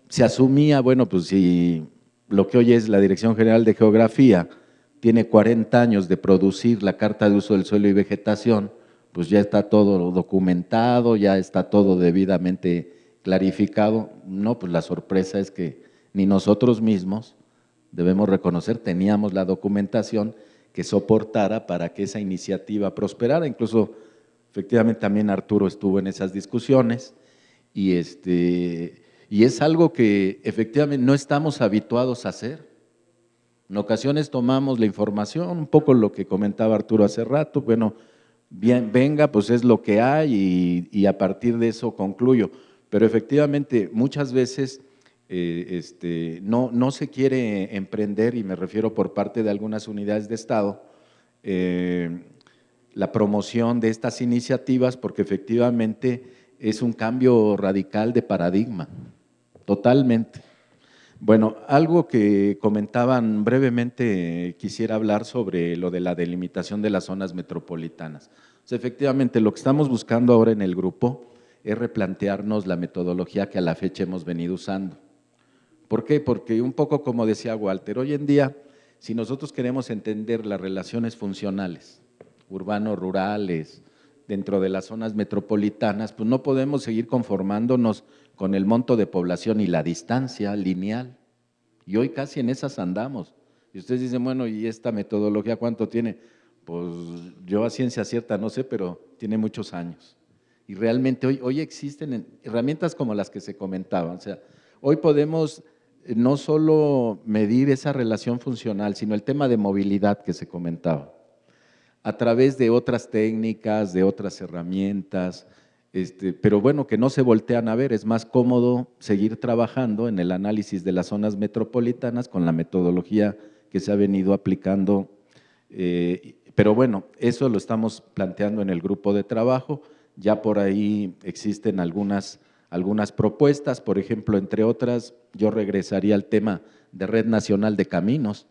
se asumía, bueno, pues si lo que hoy es la Dirección General de Geografía tiene 40 años de producir la Carta de Uso del Suelo y Vegetación, pues ya está todo documentado, ya está todo debidamente clarificado. No, pues la sorpresa es que ni nosotros mismos, debemos reconocer, teníamos la documentación que soportara para que esa iniciativa prosperara. Incluso, efectivamente, también Arturo estuvo en esas discusiones y es algo que efectivamente no estamos habituados a hacer. En ocasiones tomamos la información, un poco lo que comentaba Arturo hace rato, bueno, bien, venga, pues es lo que hay y a partir de eso concluyo. Pero efectivamente, muchas veces no se quiere emprender, y me refiero por parte de algunas unidades de Estado, la promoción de estas iniciativas, porque efectivamente es un cambio radical de paradigma, totalmente. Bueno, algo que comentaban brevemente, quisiera hablar sobre lo de la delimitación de las zonas metropolitanas. O sea, efectivamente, lo que estamos buscando ahora en el grupo es replantearnos la metodología que a la fecha hemos venido usando. ¿Por qué? Porque un poco como decía Walter, hoy en día, si nosotros queremos entender las relaciones funcionales, urbanos, rurales, dentro de las zonas metropolitanas, pues no podemos seguir conformándonos con el monto de población y la distancia lineal. Y hoy casi en esas andamos. Y ustedes dicen, bueno, ¿y esta metodología cuánto tiene? Pues yo a ciencia cierta no sé, pero tiene muchos años. Y realmente hoy existen herramientas como las que se comentaban. O sea, hoy podemos no solo medir esa relación funcional, sino el tema de movilidad que se comentaba, a través de otras técnicas, de otras herramientas, pero bueno, que no se voltean a ver. Es más cómodo seguir trabajando en el análisis de las zonas metropolitanas con la metodología que se ha venido aplicando, pero bueno, eso lo estamos planteando en el grupo de trabajo. Ya por ahí existen algunas algunas propuestas, por ejemplo, entre otras, yo regresaría al tema de Red Nacional de Caminos.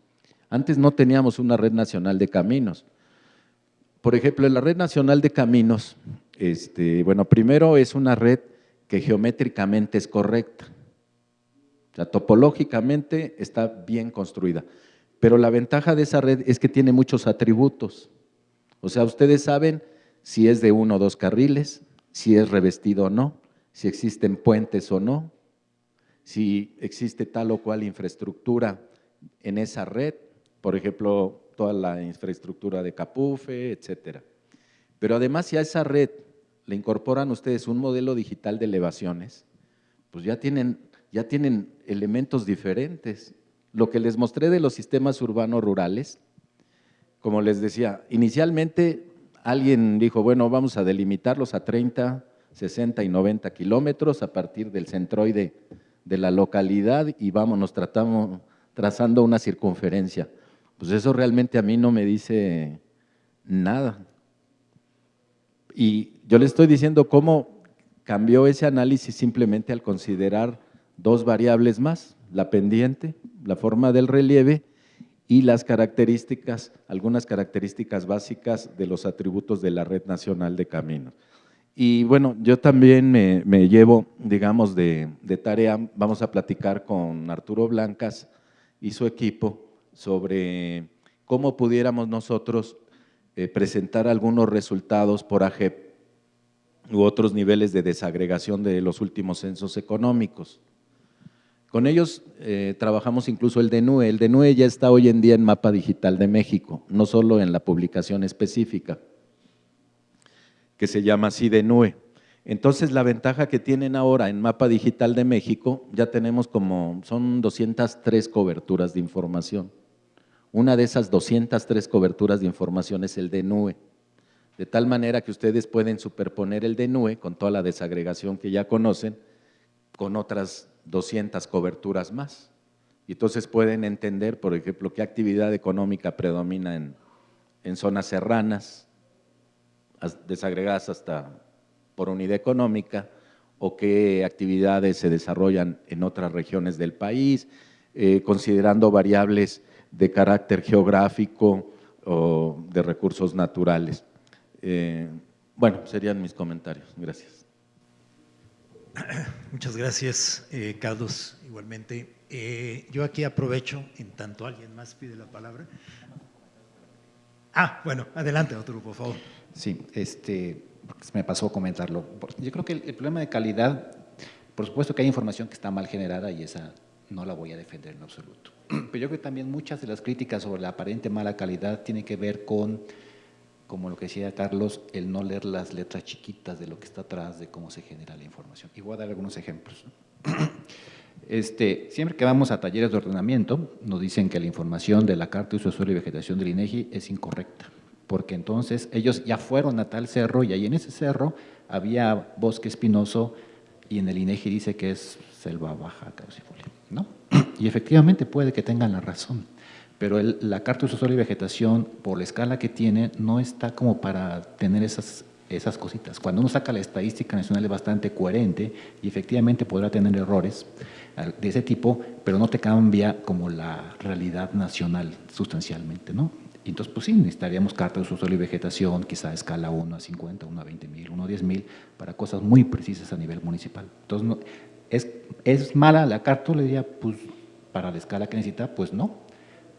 Antes no teníamos una Red Nacional de Caminos. Por ejemplo, en la Red Nacional de Caminos, bueno, primero es una red que geométricamente es correcta, o sea, topológicamente está bien construida, pero la ventaja de esa red es que tiene muchos atributos. O sea, ustedes saben si es de 1 o 2 carriles, si es revestido o no, si existen puentes o no, si existe tal o cual infraestructura en esa red, por ejemplo, toda la infraestructura de Capufe, etcétera. Pero además, si a esa red le incorporan ustedes un modelo digital de elevaciones, pues ya tienen elementos diferentes. Lo que les mostré de los sistemas urbanos rurales, como les decía, inicialmente alguien dijo, bueno, vamos a delimitarlos a 30, 60 y 90 kilómetros a partir del centroide de la localidad y vámonos trazando una circunferencia. Pues eso realmente a mí no me dice nada. Y yo le estoy diciendo cómo cambió ese análisis simplemente al considerar 2 variables más, la pendiente, la forma del relieve y las características, algunas características básicas de los atributos de la Red Nacional de Caminos. Y bueno, yo también me llevo, digamos, de tarea, vamos a platicar con Arturo Blancas y su equipo sobre cómo pudiéramos nosotros presentar algunos resultados por AGEP u otros niveles de desagregación de los últimos censos económicos. Con ellos trabajamos incluso el DENUE. El DENUE ya está hoy en día en Mapa Digital de México, no solo en la publicación específica, que se llama así DENUE. Entonces, la ventaja que tienen ahora en Mapa Digital de México, ya tenemos son 203 coberturas de información. Una de esas 203 coberturas de información es el DENUE, de tal manera que ustedes pueden superponer el DENUE con toda la desagregación que ya conocen, con otras 200 coberturas más. Y entonces pueden entender, por ejemplo, qué actividad económica predomina en zonas serranas, desagregadas hasta por unidad económica, o qué actividades se desarrollan en otras regiones del país, considerando variables de carácter geográfico o de recursos naturales. Bueno, serían mis comentarios. Gracias. Muchas gracias, Carlos, igualmente. Yo aquí aprovecho, en tanto alguien más pide la palabra. Bueno, adelante, Arturo, por favor. Sí, porque se me pasó comentarlo. Yo creo que el problema de calidad, por supuesto que hay información que está mal generada y esa no la voy a defender en absoluto. Pero yo creo que también muchas de las críticas sobre la aparente mala calidad tienen que ver con, como lo que decía Carlos, el no leer las letras chiquitas de lo que está atrás de cómo se genera la información. Y voy a dar algunos ejemplos. Siempre que vamos a talleres de ordenamiento, nos dicen que la información de la Carta de Uso de Suelo y Vegetación del INEGI es incorrecta, porque entonces ellos ya fueron a tal cerro y ahí en ese cerro había bosque espinoso y en el INEGI dice que es selva baja caducifolia, ¿no? Y efectivamente puede que tengan la razón, pero la Carta de Uso de Suelo y Vegetación, por la escala que tiene, no está como para tener esas cositas. Cuando uno saca la estadística nacional es bastante coherente y efectivamente podrá tener errores de ese tipo, pero no te cambia como la realidad nacional sustancialmente, ¿no? Entonces, pues sí, necesitaríamos cartas de uso de suelo y vegetación, quizá a escala 1 a 50, 1 a 20,000, 1 a 10,000, para cosas muy precisas a nivel municipal. Entonces, no, ¿es mala la carta? Le diría, pues, para la escala que necesita, pues no.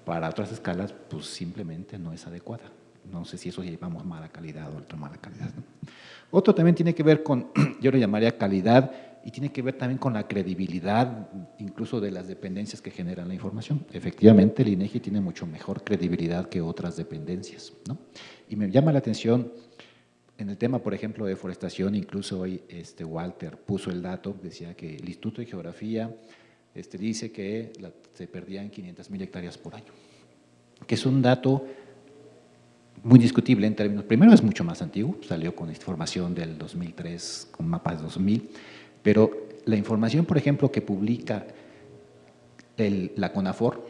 Para otras escalas, pues simplemente no es adecuada. No sé si eso llevamos mala calidad o ultra mala calidad, ¿no? Otro también tiene que ver con, yo le llamaría calidad, y tiene que ver también con la credibilidad, incluso de las dependencias que generan la información. Efectivamente, el INEGI tiene mucho mejor credibilidad que otras dependencias, ¿no? Y me llama la atención, en el tema, por ejemplo, de deforestación, incluso hoy Walter puso el dato, decía que el Instituto de Geografía dice que se perdían 500,000 hectáreas por año, que es un dato muy discutible en términos, primero es mucho más antiguo, salió con información del 2003, con mapas de 2000, pero la información, por ejemplo, que publica la CONAFOR,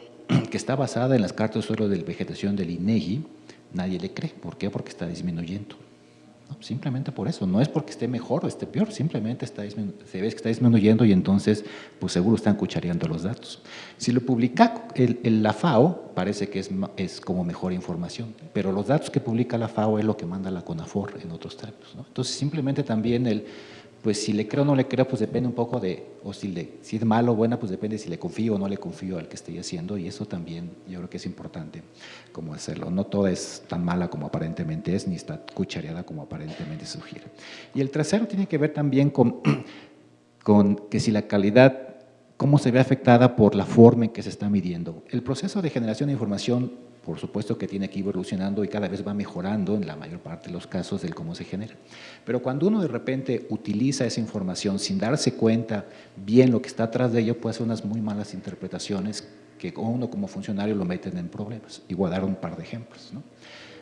que está basada en las cartas de suelo de vegetación del INEGI, nadie le cree. ¿Por qué? Porque está disminuyendo. ¿no? Simplemente por eso, no es porque esté mejor o esté peor, simplemente se ve que está disminuyendo y entonces pues seguro están cuchareando los datos. Si lo publica la FAO, parece que es como mejor información, pero los datos que publica la FAO es lo que manda la CONAFOR en otros términos, ¿no? Entonces simplemente también pues si le creo o no le creo, pues depende un poco o si es malo o buena, pues depende si le confío o no le confío al que estoy haciendo, y eso también yo creo que es importante como hacerlo. No toda es tan mala como aparentemente es, ni está cuchareada como aparentemente sugiere. Y el tercero tiene que ver también con que si la calidad, cómo se ve afectada por la forma en que se está midiendo. El proceso de generación de información, por supuesto que tiene que ir evolucionando y cada vez va mejorando en la mayor parte de los casos del cómo se genera. Pero cuando uno de repente utiliza esa información sin darse cuenta bien lo que está atrás de ello, puede hacer unas muy malas interpretaciones que uno como funcionario lo meten en problemas. Y voy a dar un par de ejemplos, ¿no?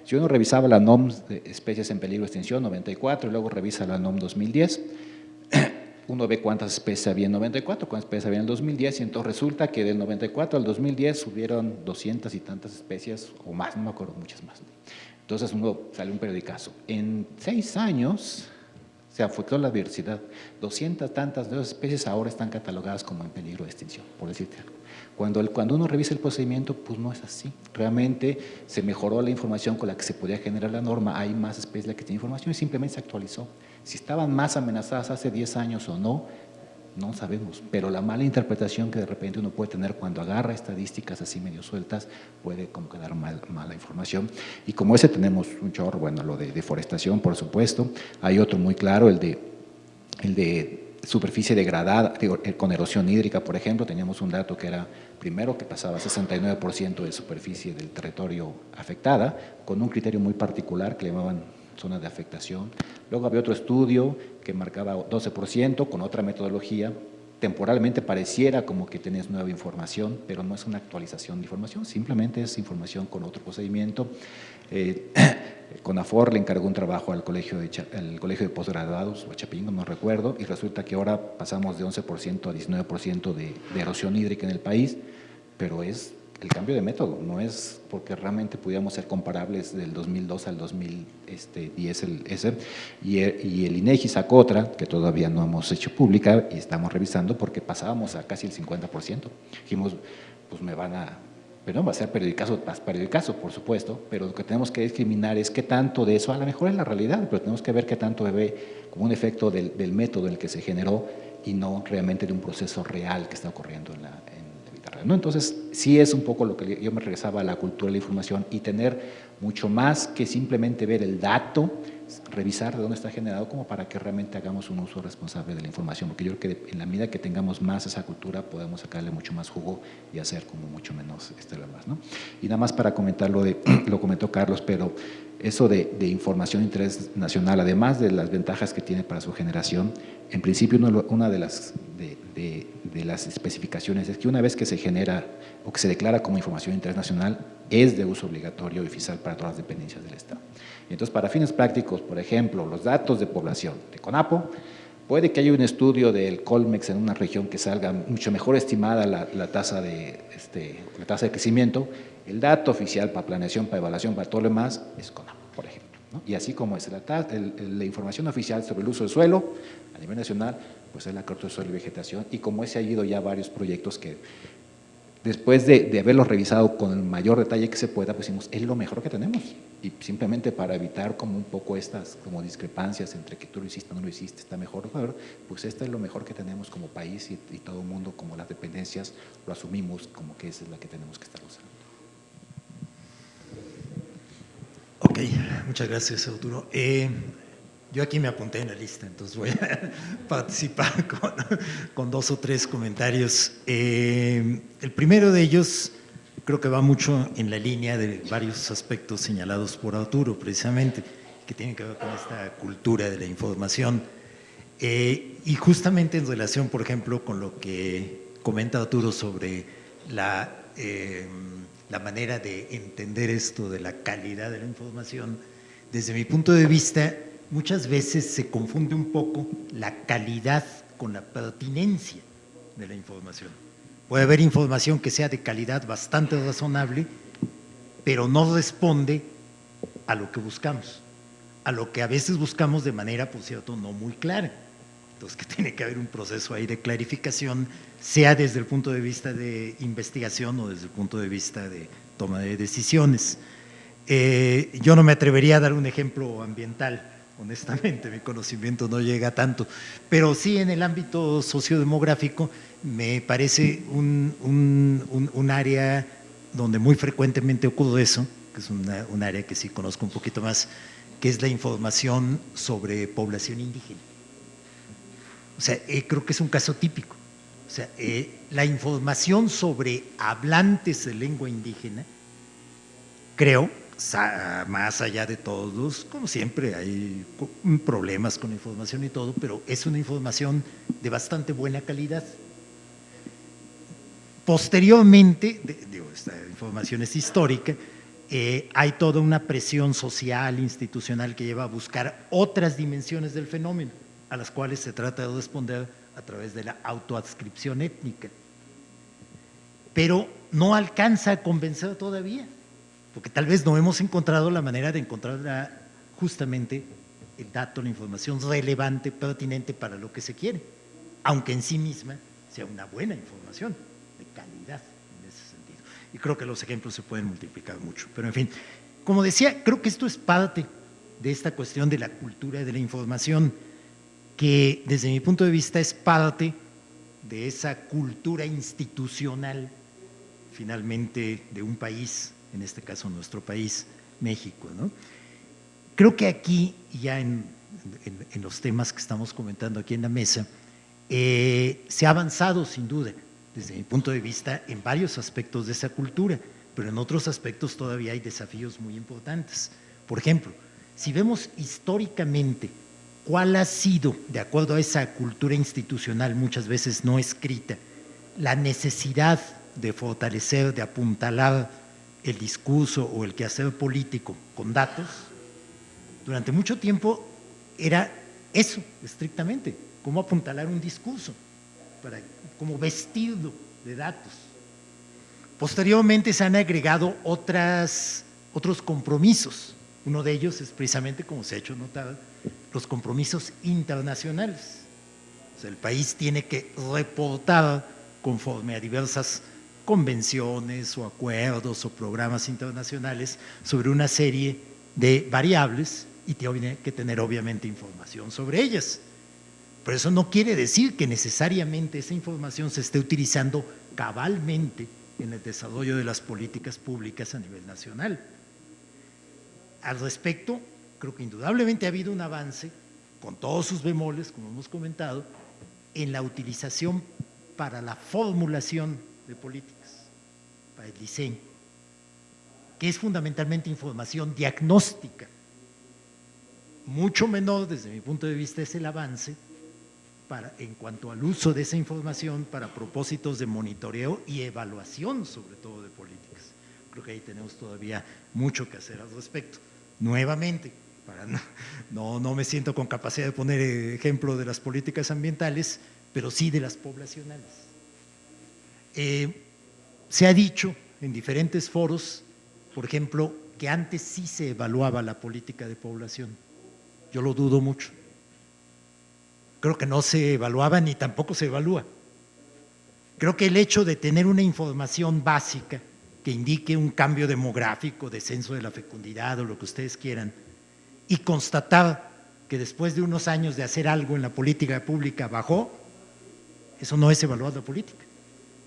Si uno revisaba la NOM de especies en peligro de extinción 94 y luego revisa la NOM 2010, uno ve cuántas especies había en 94, cuántas especies había en el 2010, y entonces resulta que del 94 al 2010 subieron 200 y tantas especies, o más, no me acuerdo, muchas más. Entonces uno sale un periodicazo. En 6 años se afectó la diversidad. 200 tantas de esas especies ahora están catalogadas como en peligro de extinción, por decirte algo. Cuando uno revisa el procedimiento, pues no es así. Realmente se mejoró la información con la que se podía generar la norma, hay más especies que tienen información y simplemente se actualizó. Si estaban más amenazadas hace 10 años o no, no sabemos, pero la mala interpretación que de repente uno puede tener cuando agarra estadísticas así medio sueltas, puede como quedar mala información. Y como ese tenemos un chorro, bueno, lo de deforestación, por supuesto, hay otro muy claro, el de superficie degradada, con erosión hídrica, por ejemplo, teníamos un dato que era, primero, que pasaba 69% de superficie del territorio afectada, con un criterio muy particular que le llamaban zona de afectación. Luego había otro estudio que marcaba 12% con otra metodología. Temporalmente pareciera como que tenés nueva información, pero no es una actualización de información, simplemente es información con otro procedimiento. CONAFOR le encargó un trabajo al colegio de posgraduados, o a Chapingo, no recuerdo, y resulta que ahora pasamos de 11% a 19% de erosión hídrica en el país, pero es el cambio de método, no es porque realmente pudiéramos ser comparables del 2002 al 2010 y el INEGI sacó otra que todavía no hemos hecho pública y estamos revisando porque pasábamos a casi el 50%. Dijimos, pues pero no va a ser periodicazo, por supuesto, pero lo que tenemos que discriminar es qué tanto de eso, a lo mejor es la realidad, pero tenemos que ver qué tanto ve como un efecto del método en el que se generó y no realmente de un proceso real que está ocurriendo en la vida real, ¿no? Entonces, sí es un poco lo que yo me regresaba a la cultura de la información y tener mucho más que simplemente ver el dato, revisar de dónde está generado como para que realmente hagamos un uso responsable de la información, porque yo creo que en la medida que tengamos más esa cultura podemos sacarle mucho más jugo y hacer como mucho menos lo demás, ¿no? Y nada más para comentar lo comentó Carlos, pero eso de información de interés nacional, además de las ventajas que tiene para su generación, en principio una de las especificaciones es que una vez que se genera o que se declara como información de interés nacional, es de uso obligatorio y oficial para todas las dependencias del Estado. Y entonces, para fines prácticos, por ejemplo, los datos de población de CONAPO, puede que haya un estudio del Colmex en una región que salga mucho mejor estimada la tasa de crecimiento. El dato oficial para planeación, para evaluación, para todo lo demás, es CONAPO, por ejemplo, ¿no? Y así como es la información oficial sobre el uso del suelo a nivel nacional, pues es la carta de suelo y vegetación. Y como ese ha ido ya varios proyectos que, después de haberlos revisado con el mayor detalle que se pueda, pues decimos, es lo mejor que tenemos. Y simplemente para evitar como un poco estas como discrepancias entre que tú lo hiciste o no lo hiciste, está mejor, pues esta es lo mejor que tenemos como país y todo el mundo, como las dependencias, lo asumimos como que esa es la que tenemos que estar usando. Ok, muchas gracias, Arturo. Yo aquí me apunté en la lista, entonces voy a participar con 2 o 3 comentarios. El primero de ellos creo que va mucho en la línea de varios aspectos señalados por Arturo, precisamente, que tienen que ver con esta cultura de la información. Y justamente en relación, por ejemplo, con lo que comenta Arturo sobre la manera de entender esto de la calidad de la información, desde mi punto de vista, muchas veces se confunde un poco la calidad con la pertinencia de la información. Puede haber información que sea de calidad bastante razonable, pero no responde a lo que buscamos. a lo que a veces buscamos de manera, por cierto, no muy clara. Entonces, que tiene que haber un proceso ahí de clarificación, sea desde el punto de vista de investigación o desde el punto de vista de toma de decisiones. Yo no me atrevería a dar un ejemplo ambiental, honestamente, mi conocimiento no llega tanto, pero sí en el ámbito sociodemográfico me parece un área donde muy frecuentemente ocurre eso, que es un área que sí conozco un poquito más, que es la información sobre población indígena. O sea, creo que es un caso típico. O sea, la información sobre hablantes de lengua indígena, creo, más allá de todos, como siempre hay problemas con la información y todo, pero es una información de bastante buena calidad. Posteriormente, esta información es histórica, hay toda una presión social, institucional que lleva a buscar otras dimensiones del fenómeno, a las cuales se trata de responder a través de la autoadscripción étnica. Pero no alcanza a convencer todavía, porque tal vez no hemos encontrado la manera de encontrar justamente el dato, la información relevante, pertinente para lo que se quiere, aunque en sí misma sea una buena información, de calidad en ese sentido. Y creo que los ejemplos se pueden multiplicar mucho. Pero en fin, como decía, creo que esto es parte de esta cuestión de la cultura de la información, que desde mi punto de vista es parte de esa cultura institucional, finalmente, de un país, en este caso nuestro país, México, ¿no? Creo que aquí, ya en los temas que estamos comentando aquí en la mesa, se ha avanzado sin duda, desde mi punto de vista, en varios aspectos de esa cultura, pero en otros aspectos todavía hay desafíos muy importantes. Por ejemplo, si vemos históricamente cuál ha sido, de acuerdo a esa cultura institucional muchas veces no escrita, la necesidad de fortalecer, de apuntalar el discurso o el quehacer político con datos, durante mucho tiempo era eso, estrictamente, cómo apuntalar un discurso, como vestirlo de datos. Posteriormente se han agregado otros compromisos. Uno de ellos es precisamente, como se ha hecho notar, los compromisos internacionales. O sea, el país tiene que reportar conforme a diversas convenciones o acuerdos o programas internacionales sobre una serie de variables y tiene que tener obviamente información sobre ellas. Pero eso no quiere decir que necesariamente esa información se esté utilizando cabalmente en el desarrollo de las políticas públicas a nivel nacional. Al respecto, creo que indudablemente ha habido un avance, con todos sus bemoles, como hemos comentado, en la utilización para la formulación de políticas, para el diseño, que es fundamentalmente información diagnóstica. Mucho menor, desde mi punto de vista, es el avance en cuanto al uso de esa información para propósitos de monitoreo y evaluación, sobre todo de políticas. Creo que ahí tenemos todavía mucho que hacer al respecto. Nuevamente, no me siento con capacidad de poner ejemplo de las políticas ambientales, pero sí de las poblacionales. Se ha dicho en diferentes foros, por ejemplo, que antes sí se evaluaba la política de población. Yo lo dudo mucho. Creo que no se evaluaba ni tampoco se evalúa. Creo que el hecho de tener una información básica que indique un cambio demográfico, descenso de la fecundidad o lo que ustedes quieran, y constatar que después de unos años de hacer algo en la política pública bajó, eso no es evaluar la política.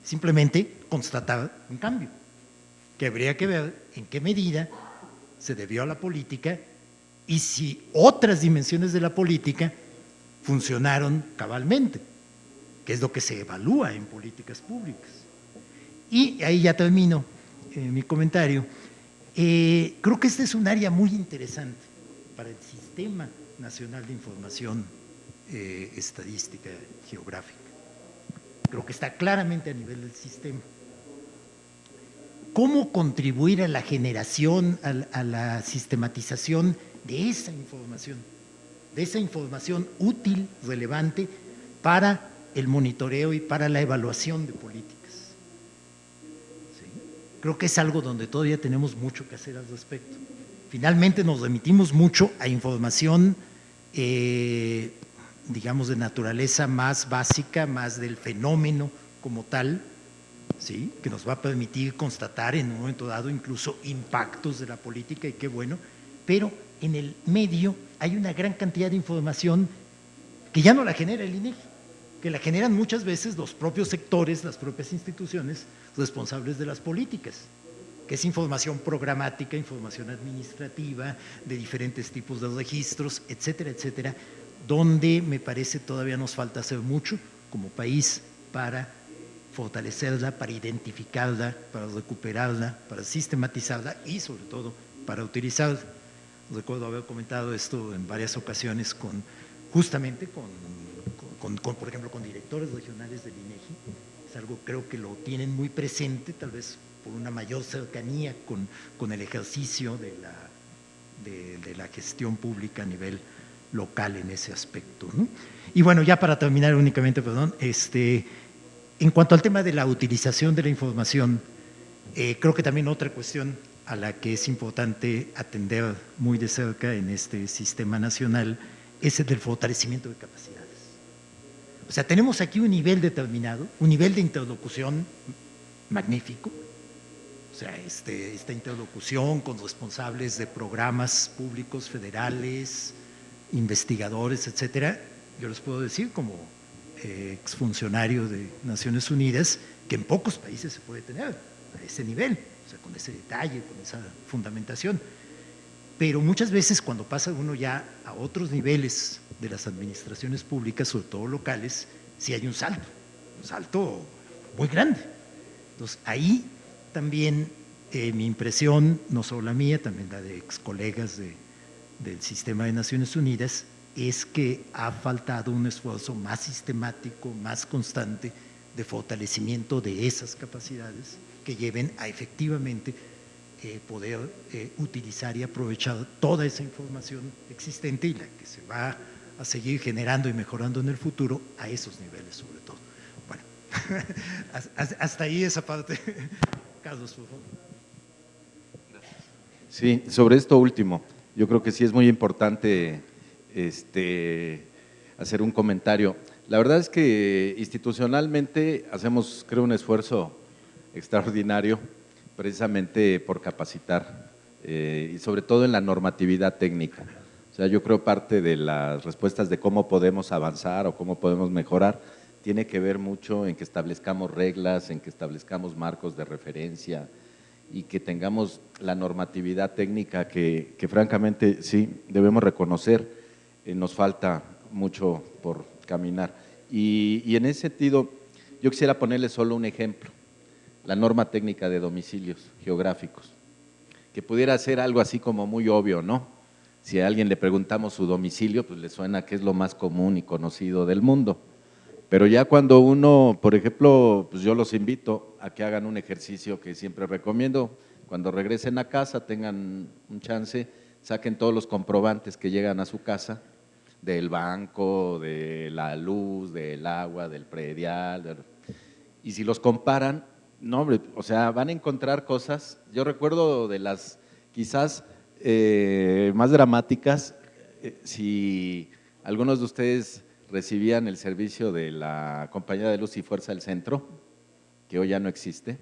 Simplemente constatar un cambio, que habría que ver en qué medida se debió a la política y si otras dimensiones de la política funcionaron cabalmente, que es lo que se evalúa en políticas públicas. Y ahí ya termino mi comentario. Creo que este es un área muy interesante para el Sistema Nacional de Información Estadística Geográfica. Creo que está claramente a nivel del sistema. ¿Cómo contribuir a la generación, a la sistematización de esa información útil, relevante para el monitoreo y para la evaluación de políticas? ¿Sí? Creo que es algo donde todavía tenemos mucho que hacer al respecto. Finalmente nos remitimos mucho a información, digamos, de naturaleza más básica, más del fenómeno como tal, ¿sí? Que nos va a permitir constatar en un momento dado incluso impactos de la política, y qué bueno, pero en el medio hay una gran cantidad de información que ya no la genera el INEGI, que la generan muchas veces los propios sectores, las propias instituciones responsables de las políticas, que es información programática, información administrativa, de diferentes tipos de registros, etcétera, etcétera, donde me parece todavía nos falta hacer mucho como país para fortalecerla, para identificarla, para recuperarla, para sistematizarla y sobre todo para utilizarla. Recuerdo haber comentado esto en varias ocasiones justamente por ejemplo, con directores regionales del INEGI. Es algo creo que lo tienen muy presente, tal vez por una mayor cercanía con el ejercicio de la gestión pública a nivel local en ese aspecto, ¿no? Y bueno, ya para terminar únicamente, perdón, en cuanto al tema de la utilización de la información, creo que también otra cuestión a la que es importante atender muy de cerca en este sistema nacional es el del fortalecimiento de capacidades. O sea, tenemos aquí un nivel determinado, un nivel de interlocución magnífico. O sea, esta interlocución con responsables de programas públicos federales, investigadores, etcétera. Yo les puedo decir como exfuncionario de Naciones Unidas que en pocos países se puede tener a ese nivel, o sea, con ese detalle, con esa fundamentación. Pero muchas veces cuando pasa uno ya a otros niveles de las administraciones públicas, sobre todo locales, sí hay un salto muy grande. Entonces, ahí también mi impresión, no solo la mía, también la de ex colegas del sistema de Naciones Unidas, es que ha faltado un esfuerzo más sistemático, más constante de fortalecimiento de esas capacidades que lleven a efectivamente poder utilizar y aprovechar toda esa información existente y la que se va a seguir generando y mejorando en el futuro a esos niveles sobre todo. Bueno, hasta ahí esa parte. Carlos, por favor. Sí, sobre esto último, yo creo que sí es muy importante hacer un comentario. La verdad es que institucionalmente hacemos, creo, un esfuerzo extraordinario precisamente por capacitar y sobre todo en la normatividad técnica. O sea, yo creo parte de las respuestas de cómo podemos avanzar o cómo podemos mejorar tiene que ver mucho en que establezcamos reglas, en que establezcamos marcos de referencia y que tengamos la normatividad técnica que francamente sí debemos reconocer, nos falta mucho por caminar. Y en ese sentido, yo quisiera ponerle solo un ejemplo, la norma técnica de domicilios geográficos, que pudiera ser algo así como muy obvio, ¿no? Si a alguien le preguntamos su domicilio, pues le suena que es lo más común y conocido del mundo. Pero ya cuando uno, por ejemplo, pues yo los invito a que hagan un ejercicio que siempre recomiendo, cuando regresen a casa, tengan un chance, saquen todos los comprobantes que llegan a su casa, del banco, de la luz, del agua, del predial, y si los comparan, no hombre, o sea, van a encontrar cosas, yo recuerdo de las quizás más dramáticas, si algunos de ustedes recibían el servicio de la Compañía de Luz y Fuerza del Centro, que hoy ya no existe,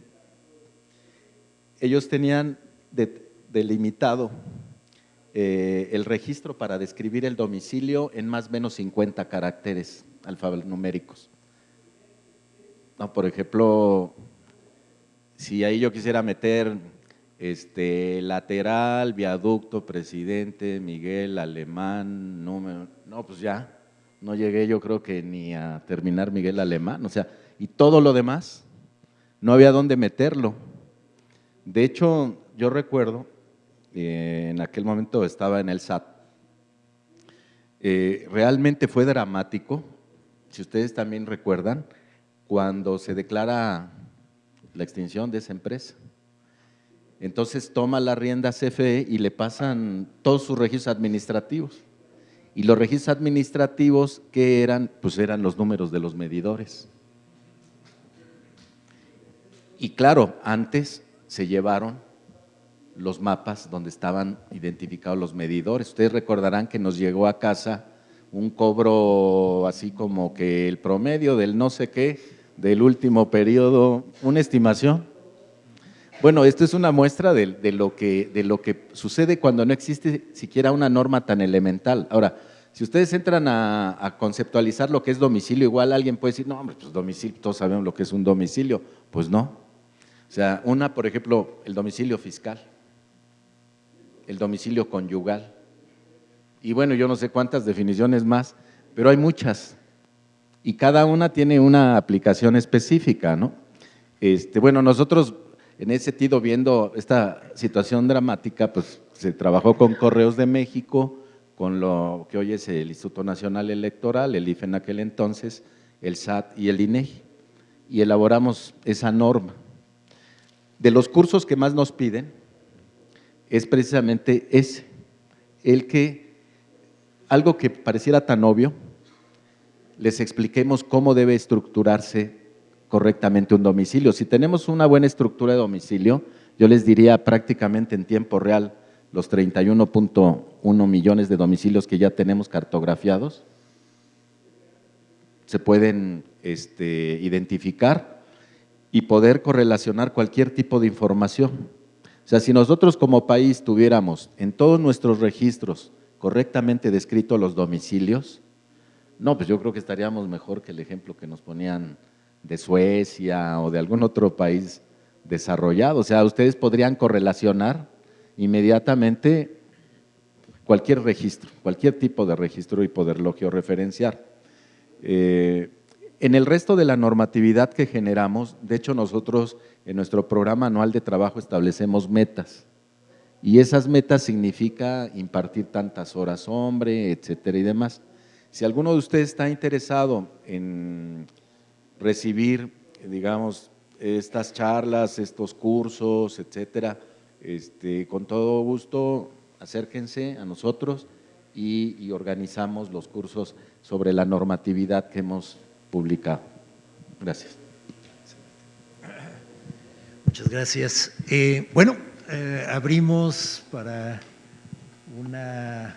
ellos tenían delimitado el registro para describir el domicilio en más o menos 50 caracteres alfanuméricos. No, por ejemplo, si ahí yo quisiera meter lateral, viaducto, presidente, Miguel, Alemán, número, no, pues ya, no llegué yo creo que ni a terminar Miguel Alemán, o sea, y todo lo demás, no había dónde meterlo. De hecho, yo recuerdo, en aquel momento estaba en el SAT, realmente fue dramático, si ustedes también recuerdan, cuando se declara la extinción de esa empresa. Entonces toma la rienda CFE y le pasan todos sus registros administrativos. Y los registros administrativos, ¿qué eran? Pues eran los números de los medidores. Y claro, antes se llevaron los mapas donde estaban identificados los medidores. Ustedes recordarán que nos llegó a casa un cobro así como que el promedio del no sé qué, del último periodo, una estimación. Bueno, esto es una muestra de lo que sucede cuando no existe siquiera una norma tan elemental. Ahora, si ustedes entran a conceptualizar lo que es domicilio, igual alguien puede decir, no, hombre, pues domicilio, todos sabemos lo que es un domicilio. Pues no. O sea, por ejemplo, el domicilio fiscal, el domicilio conyugal, y bueno, yo no sé cuántas definiciones más, pero hay muchas, y cada una tiene una aplicación específica, ¿no? Bueno, nosotros en ese sentido, viendo esta situación dramática, pues se trabajó con Correos de México, con lo que hoy es el Instituto Nacional Electoral, el IFE en aquel entonces, el SAT y el INEGI, y elaboramos esa norma. De los cursos que más nos piden es precisamente ese, algo que pareciera tan obvio, les expliquemos cómo debe estructurarse correctamente un domicilio. Si tenemos una buena estructura de domicilio, yo les diría prácticamente en tiempo real los 31.1 millones de domicilios que ya tenemos cartografiados, se pueden identificar y poder correlacionar cualquier tipo de información. O sea, si nosotros como país tuviéramos en todos nuestros registros correctamente descritos los domicilios, no, pues yo creo que estaríamos mejor que el ejemplo que nos ponían de Suecia o de algún otro país desarrollado. O sea, ustedes podrían correlacionar inmediatamente cualquier registro, cualquier tipo de registro y poderlo georreferenciar. En el resto de la normatividad que generamos, de hecho nosotros en nuestro programa anual de trabajo establecemos metas, y esas metas significa impartir tantas horas hombre, etcétera y demás. Si alguno de ustedes está interesado en recibir, digamos, estas charlas, estos cursos, etcétera, con todo gusto acérquense a nosotros y organizamos los cursos sobre la normatividad que hemos publicado. Gracias. Muchas gracias. Abrimos para una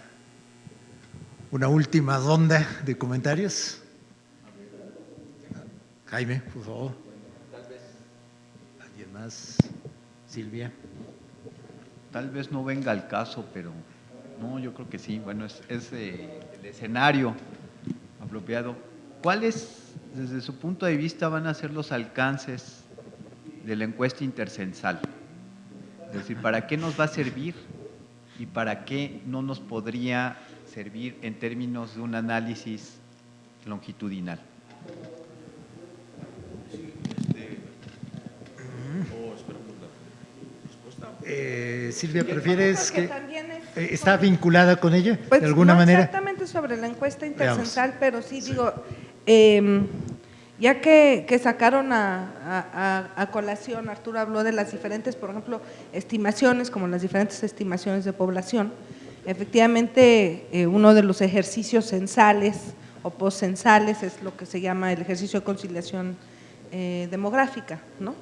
última ronda de comentarios. Jaime, por favor. ¿Alguien más? Silvia. Tal vez no venga al caso, pero no, yo creo que sí. Bueno, es el escenario apropiado. ¿Cuáles, desde su punto de vista, van a ser los alcances de la encuesta intercensal? Es decir, ¿para qué nos va a servir y para qué no nos podría servir en términos de un análisis longitudinal? Silvia, ¿prefieres que también está vinculada con ella pues de alguna no manera? Exactamente sobre la encuesta intercensal, Veamos. pero sí, digo, ya que sacaron a colación, Arturo habló de las diferentes, por ejemplo, estimaciones, como las diferentes estimaciones de población. Efectivamente, uno de los ejercicios censales o postcensales es lo que se llama el ejercicio de conciliación demográfica, ¿no?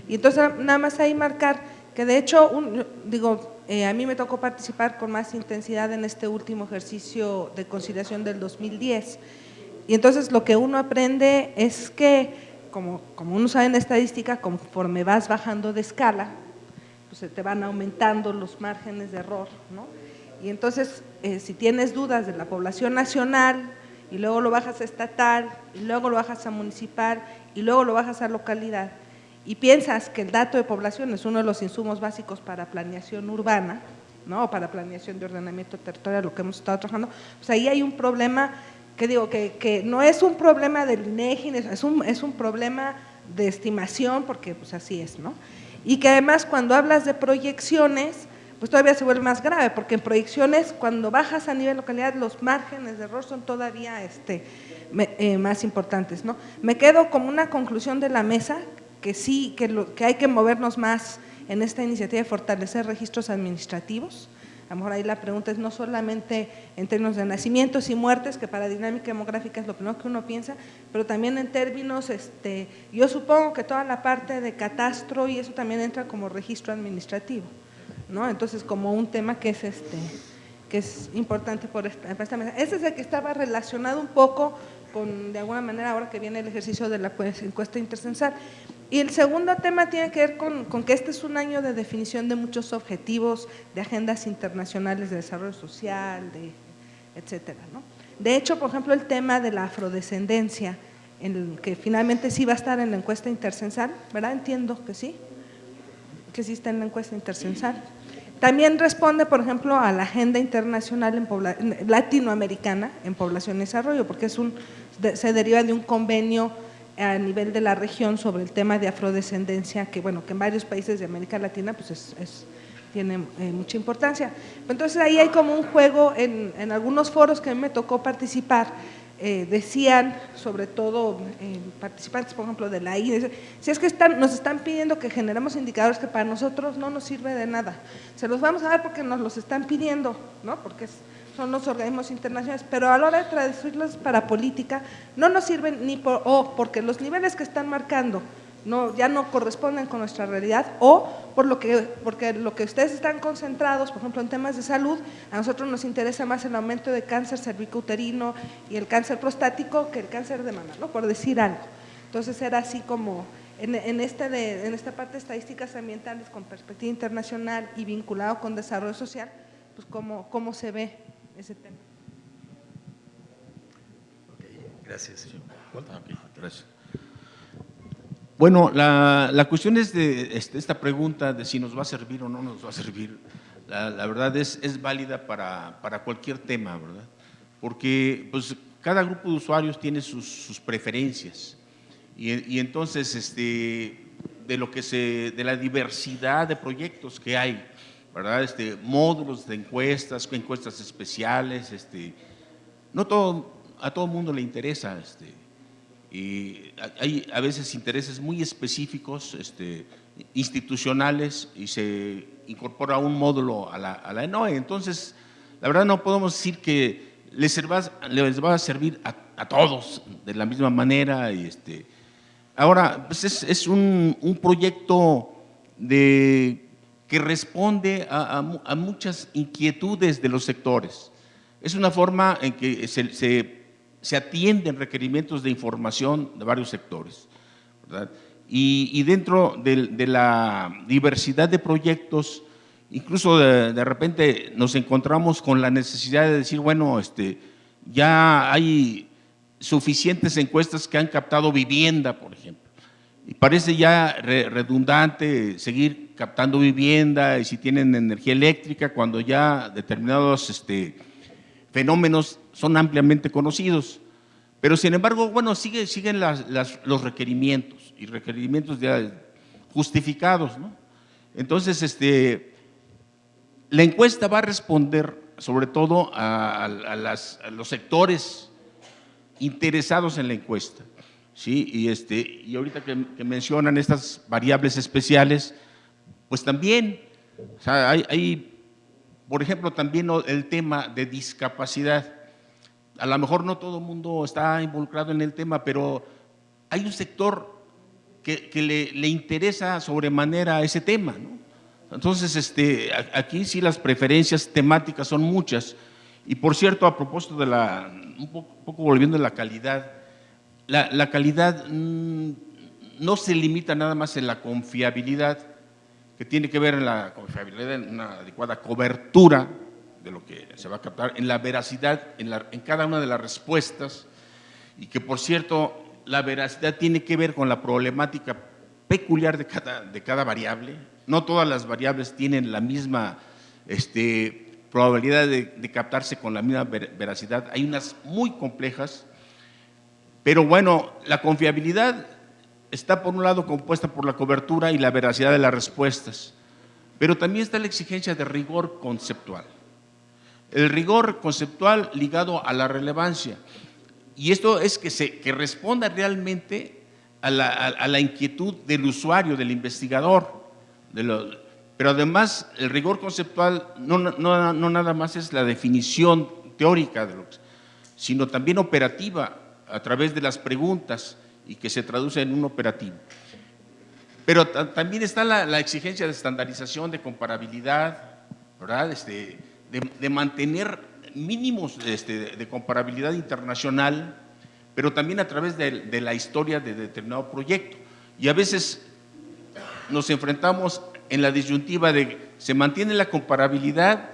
Y entonces nada más ahí marcar que de hecho, a mí me tocó participar con más intensidad en este último ejercicio de conciliación del 2010, y entonces lo que uno aprende es que, como uno sabe en estadística, conforme vas bajando de escala, pues se te van aumentando los márgenes de error, ¿no? Y entonces, si tienes dudas de la población nacional, y luego lo bajas a estatal, y luego lo bajas a municipal, y luego lo bajas a localidad, y piensas que el dato de población es uno de los insumos básicos para planeación urbana, ¿no? O para planeación de ordenamiento territorial, lo que hemos estado trabajando, pues ahí hay un problema que no es un problema del INEGI, es un problema de estimación, porque pues así es, ¿no? Y que además cuando hablas de proyecciones, pues todavía se vuelve más grave, porque en proyecciones, cuando bajas a nivel localidad, los márgenes de error son todavía más importantes, ¿no? Me quedo como una conclusión de la mesa, que sí, que hay que movernos más en esta iniciativa de fortalecer registros administrativos. A lo mejor ahí la pregunta es no solamente en términos de nacimientos y muertes, que para dinámica demográfica es lo primero que uno piensa, pero también en términos, yo supongo que toda la parte de catastro y eso también entra como registro administrativo. ¿no? Entonces, como un tema que es importante por esta mesa. Ese es el que estaba relacionado un poco con, de alguna manera, ahora que viene el ejercicio de la encuesta intercensal. Y el segundo tema tiene que ver con que este es un año de definición de muchos objetivos, de agendas internacionales de desarrollo social, etcétera, ¿no? De hecho, por ejemplo, el tema de la afrodescendencia, en el que finalmente sí va a estar en la encuesta intercensal, ¿verdad? Entiendo que sí está en la encuesta intercensal. También responde, por ejemplo, a la agenda internacional latinoamericana en población y desarrollo, porque se deriva de un convenio a nivel de la región sobre el tema de afrodescendencia, que bueno, que en varios países de América Latina pues tiene mucha importancia. Entonces ahí hay como un juego en algunos foros que a mí me tocó participar. Decían, sobre todo participantes, por ejemplo, de la INE, si es que nos están pidiendo que generemos indicadores que para nosotros no nos sirve de nada, se los vamos a dar porque nos los están pidiendo, ¿no? Porque son los organismos internacionales, pero a la hora de traducirlos para política no nos sirven porque los niveles que están marcando ya no corresponden con nuestra realidad, o porque lo que ustedes están concentrados, por ejemplo, en temas de salud, a nosotros nos interesa más el aumento de cáncer cervicouterino y el cáncer prostático que el cáncer de mama, ¿no? Por decir algo. Entonces era así como, en esta parte de estadísticas ambientales con perspectiva internacional y vinculado con desarrollo social, pues cómo se ve ese tema. Okay, gracias. Gracias. Bueno, la cuestión es de esta pregunta de si nos va a servir o no nos va a servir. La verdad es válida para cualquier tema, ¿verdad? Porque pues, cada grupo de usuarios tiene sus preferencias y entonces de la diversidad de proyectos que hay, ¿verdad? Módulos de encuestas especiales, no a todo mundo le interesa, y hay a veces intereses muy específicos, institucionales, y se incorpora un módulo a la ENOE. Entonces, la verdad no podemos decir que les va a servir a todos de la misma manera. Ahora, pues es un proyecto que responde a muchas inquietudes de los sectores. Es una forma en que se atienden requerimientos de información de varios sectores, ¿verdad? Y dentro de la diversidad de proyectos, incluso de repente nos encontramos con la necesidad de decir, bueno, ya hay suficientes encuestas que han captado vivienda, por ejemplo, y parece ya redundante seguir captando vivienda y si tienen energía eléctrica cuando ya determinados fenómenos son ampliamente conocidos, pero sin embargo, bueno, siguen los requerimientos y requerimientos ya justificados, ¿no? Entonces, la encuesta va a responder sobre todo a los sectores interesados en la encuesta, ¿sí? Y ahorita que mencionan estas variables especiales, pues también, o sea, hay por ejemplo, también el tema de discapacidad. A lo mejor no todo el mundo está involucrado en el tema, pero hay un sector que le interesa sobremanera ese tema, ¿no? Entonces, aquí sí las preferencias temáticas son muchas. Y por cierto, a propósito de un poco volviendo a la calidad, la calidad no se limita nada más en la confiabilidad, que tiene que ver en la confiabilidad, en una adecuada cobertura de lo que se va a captar, en la veracidad, en cada una de las respuestas, y que por cierto, la veracidad tiene que ver con la problemática peculiar de cada variable. No todas las variables tienen la misma probabilidad de captarse con la misma veracidad, hay unas muy complejas, pero bueno, la confiabilidad está por un lado compuesta por la cobertura y la veracidad de las respuestas, pero también está la exigencia de rigor conceptual. El rigor conceptual ligado a la relevancia, y esto es que responda realmente a la inquietud del usuario, del investigador, pero además el rigor conceptual no nada más es la definición teórica, sino también operativa a través de las preguntas y que se traduce en un operativo. Pero también está la exigencia de estandarización, de comparabilidad, ¿verdad? De mantener mínimos de comparabilidad internacional, pero también a través de la historia de determinado proyecto. Y a veces nos enfrentamos en la disyuntiva de se mantiene la comparabilidad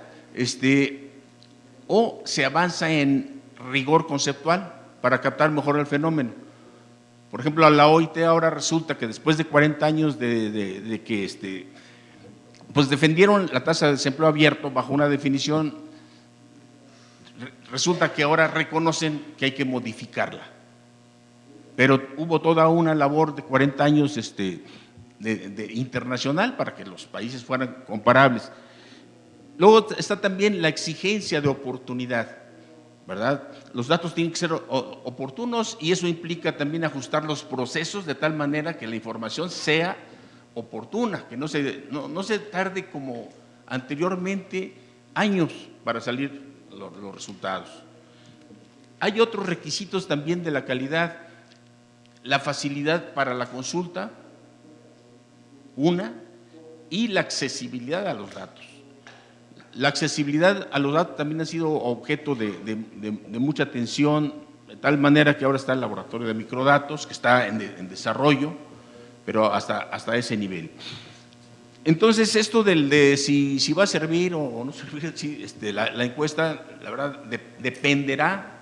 o se avanza en rigor conceptual para captar mejor el fenómeno. Por ejemplo, a la OIT ahora resulta que después de 40 años de que pues defendieron la tasa de desempleo abierto bajo una definición, resulta que ahora reconocen que hay que modificarla. Pero hubo toda una labor de 40 años internacional para que los países fueran comparables. Luego está también la exigencia de oportunidad, ¿verdad? Los datos tienen que ser oportunos y eso implica también ajustar los procesos de tal manera que la información sea oportuna, que no se tarde como anteriormente años para salir los resultados. Hay otros requisitos también de la calidad, la facilidad para la consulta, y la accesibilidad a los datos. La accesibilidad a los datos también ha sido objeto de mucha atención, de tal manera que ahora está el laboratorio de microdatos, que está en desarrollo, pero hasta ese nivel. Entonces, esto de si va a servir o no servir, la encuesta, la verdad, dependerá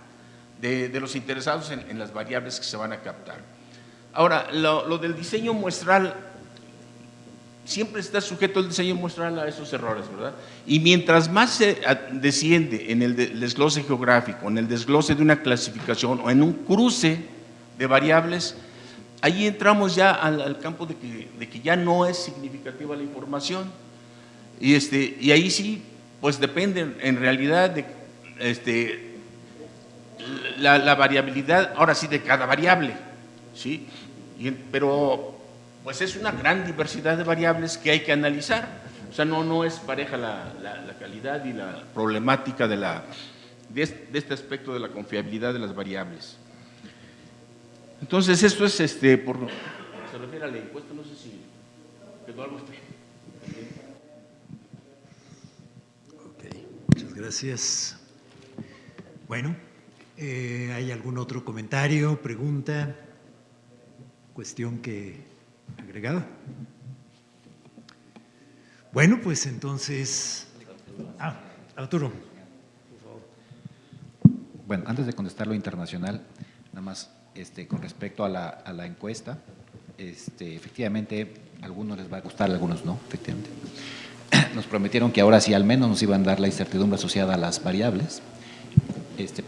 de los interesados en las variables que se van a captar. Ahora, lo del diseño muestral, siempre está sujeto el diseño muestral a esos errores, ¿verdad? Y mientras más se desciende en el desglose geográfico, en el desglose de una clasificación o en un cruce de variables, ahí entramos ya al campo de que ya no es significativa la información. Y ahí sí, pues depende en realidad de la variabilidad, ahora sí, de cada variable, ¿sí? Pero pues es una gran diversidad de variables que hay que analizar. O sea, no es pareja la calidad y la problemática de este aspecto de la confiabilidad de las variables. Entonces, esto es, se refiere a la encuesta, no sé si quedó algo Ok, muchas gracias. Bueno, ¿hay algún otro comentario, pregunta, cuestión que agregada? Bueno, pues entonces… Arturo, por favor. Bueno, antes de contestar lo internacional, nada más con respecto a la encuesta, efectivamente, a algunos les va a gustar, a algunos no, efectivamente. Nos prometieron que ahora sí al menos nos iban a dar la incertidumbre asociada a las variables,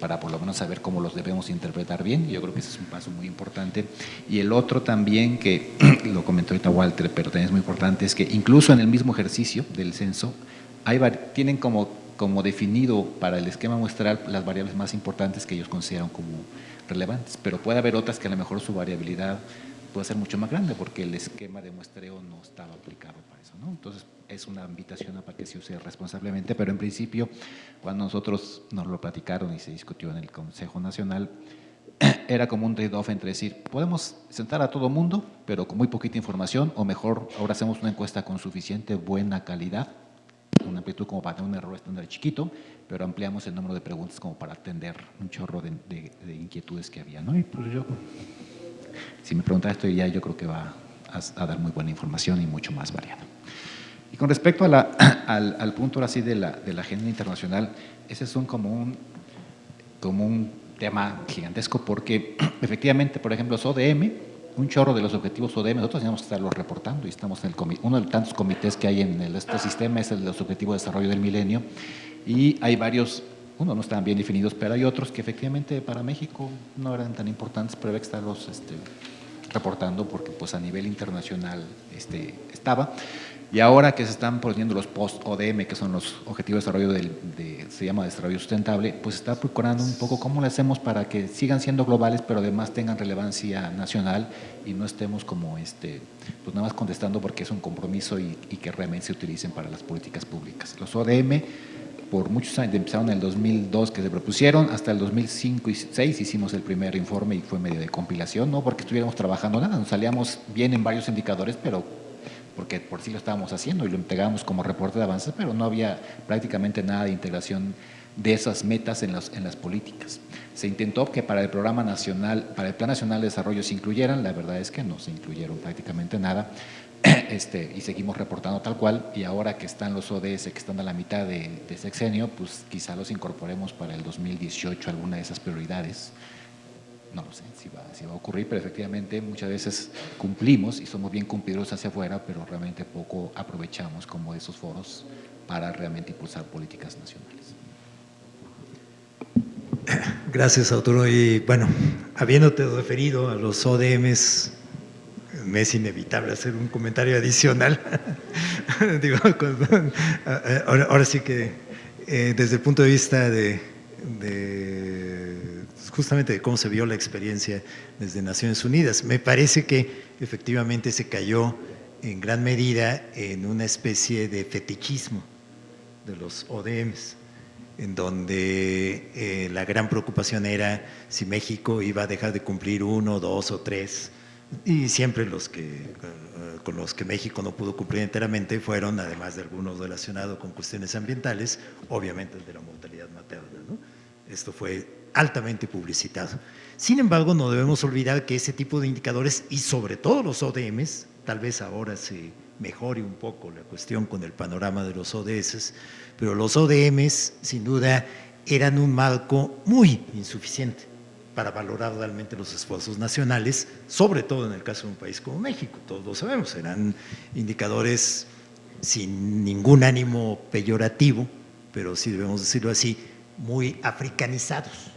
para por lo menos saber cómo los debemos interpretar bien. Yo creo que ese es un paso muy importante. Y el otro también, que lo comentó ahorita Walter, pero también es muy importante, es que incluso en el mismo ejercicio del censo, tienen como definido para el esquema muestral las variables más importantes que ellos consideran como relevantes, pero puede haber otras que a lo mejor su variabilidad puede ser mucho más grande porque el esquema de muestreo no estaba aplicado para eso, ¿no? Entonces, es una invitación para que se use responsablemente, pero en principio, cuando nosotros nos lo platicaron y se discutió en el Consejo Nacional, era como un trade-off entre decir, podemos sentar a todo mundo, pero con muy poquita información, o mejor, ahora hacemos una encuesta con suficiente buena calidad, una amplitud como para tener un error estándar chiquito, pero ampliamos el número de preguntas como para atender un chorro de inquietudes que había, ¿no? Y pues si me preguntas esto, yo creo que va a dar muy buena información y mucho más variada. Y con respecto al punto ahora sí de la agenda internacional, ese es como un tema gigantesco porque efectivamente, por ejemplo, ODM, un chorro de los objetivos ODM, nosotros tenemos que estarlos reportando y estamos en uno de tantos comités que hay en este sistema es el de los Objetivos de Desarrollo del Milenio y hay varios, unos no están bien definidos, pero hay otros que efectivamente para México no eran tan importantes, pero había que estarlos reportando porque pues a nivel internacional estaba. Y ahora que se están poniendo los post-ODM, que son los Objetivos de Desarrollo se llama Desarrollo Sustentable, pues está procurando un poco cómo lo hacemos para que sigan siendo globales, pero además tengan relevancia nacional y no estemos como, pues nada más contestando porque es un compromiso y que realmente se utilicen para las políticas públicas. Los ODM por muchos años, empezaron en el 2002 que se propusieron, hasta el 2005 y 2006 hicimos el primer informe y fue medio de compilación, no porque estuviéramos trabajando nada, nos salíamos bien en varios indicadores, pero porque por sí lo estábamos haciendo y lo entregábamos como reporte de avances, pero no había prácticamente nada de integración de esas metas en las políticas. Se intentó que para el Programa Nacional, para el Plan Nacional de Desarrollo se incluyeran, la verdad es que no se incluyeron prácticamente nada, y seguimos reportando tal cual, y ahora que están los ODS, que están a la mitad de sexenio, pues quizá los incorporemos para el 2018, alguna de esas prioridades. No lo sé si va a ocurrir, pero efectivamente muchas veces cumplimos y somos bien cumplidores hacia afuera, pero realmente poco aprovechamos como esos foros para realmente impulsar políticas nacionales. Gracias, Arturo. Y bueno, habiéndote referido a los ODMs, me es inevitable hacer un comentario adicional. Digo, ahora sí que desde el punto de vista de justamente de cómo se vio la experiencia desde Naciones Unidas, me parece que efectivamente se cayó en gran medida en una especie de fetichismo de los ODMs, en donde la gran preocupación era si México iba a dejar de cumplir 1, 2 o 3, y siempre con los que México no pudo cumplir enteramente fueron, además de algunos relacionados con cuestiones ambientales, obviamente el de la mortalidad materna, ¿no? Esto fue altamente publicitado. Sin embargo, no debemos olvidar que ese tipo de indicadores, y sobre todo los ODMs, tal vez ahora se mejore un poco la cuestión con el panorama de los ODS, pero los ODMs, sin duda, eran un marco muy insuficiente para valorar realmente los esfuerzos nacionales, sobre todo en el caso de un país como México, todos lo sabemos, eran indicadores sin ningún ánimo peyorativo, pero sí debemos decirlo así, muy africanizados,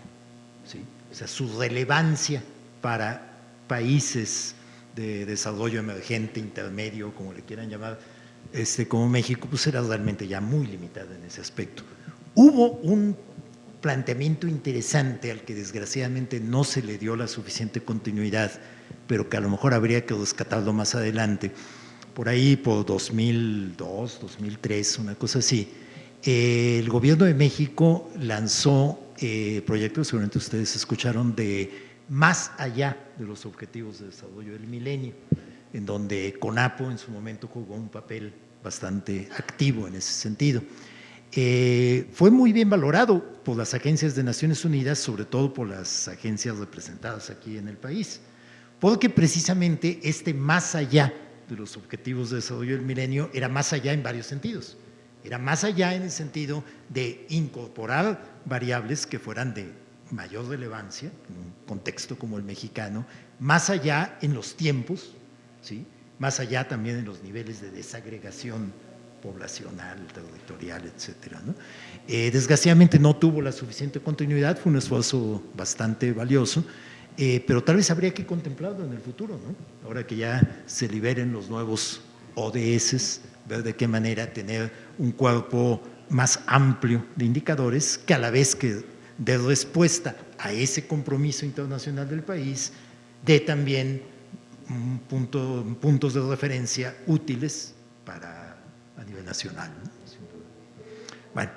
¿sí? O sea, su relevancia para países de desarrollo emergente, intermedio, como le quieran llamar, como México, pues era realmente ya muy limitada en ese aspecto. Hubo un planteamiento interesante al que desgraciadamente no se le dio la suficiente continuidad, pero que a lo mejor habría que rescatarlo más adelante, por ahí por 2002, 2003, una cosa así. El gobierno de México lanzó proyectos, seguramente ustedes escucharon, de más allá de los objetivos de desarrollo del milenio, en donde CONAPO en su momento jugó un papel bastante activo en ese sentido. Fue muy bien valorado por las agencias de Naciones Unidas, sobre todo por las agencias representadas aquí en el país, porque precisamente más allá de los objetivos de desarrollo del milenio era más allá en varios sentidos. Era más allá en el sentido de incorporar variables que fueran de mayor relevancia en un contexto como el mexicano, más allá en los tiempos, ¿sí? Más allá también en los niveles de desagregación poblacional, territorial, etcétera, ¿no? Desgraciadamente no tuvo la suficiente continuidad, fue un esfuerzo bastante valioso, pero tal vez habría que contemplarlo en el futuro, ¿no? Ahora que ya se liberen los nuevos ODS, ver de qué manera tener un cuerpo más amplio de indicadores que a la vez que dé respuesta a ese compromiso internacional del país, dé también puntos de referencia útiles a nivel nacional, ¿no? Bueno,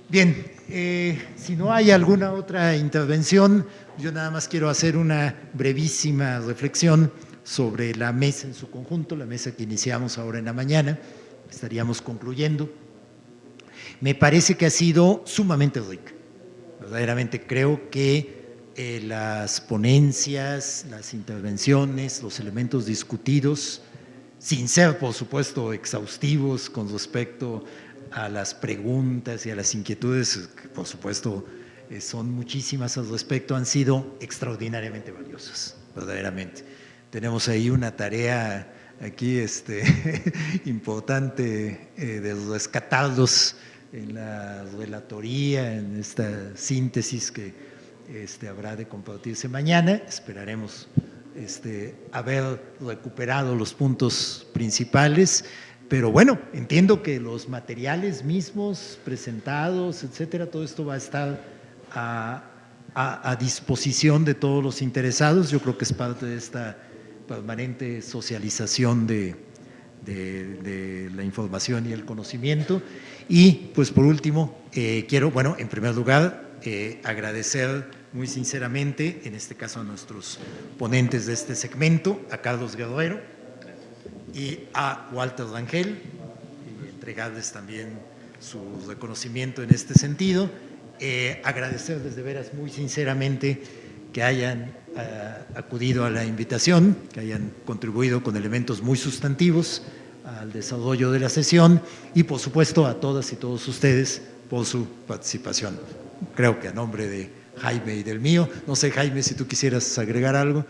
bien, si no hay alguna otra intervención, yo nada más quiero hacer una brevísima reflexión sobre la mesa en su conjunto, la mesa que iniciamos ahora en la mañana, estaríamos concluyendo. Me parece que ha sido sumamente rica, verdaderamente creo que las ponencias, las intervenciones, los elementos discutidos, sin ser por supuesto exhaustivos con respecto a las preguntas y a las inquietudes, que por supuesto son muchísimas al respecto, han sido extraordinariamente valiosas, verdaderamente. Tenemos ahí una tarea aquí importante de rescatarlos en la relatoría, en esta síntesis que habrá de compartirse mañana. Esperaremos haber recuperado los puntos principales, pero bueno, entiendo que los materiales mismos presentados, etcétera, todo esto va a estar a disposición de todos los interesados. Yo creo que es parte de esta permanente socialización de de la información y el conocimiento. Y pues por último, quiero, bueno, en primer lugar, agradecer muy sinceramente, en este caso a nuestros ponentes de este segmento, a Carlos Guerrero y a Walter Rangel, y entregarles también su reconocimiento en este sentido. Agradecerles de veras muy sinceramente que hayan acudido a la invitación, que hayan contribuido con elementos muy sustantivos al desarrollo de la sesión y por supuesto a todas y todos ustedes por su participación. Creo que a nombre de Jaime y del mío, no sé Jaime si tú quisieras agregar algo.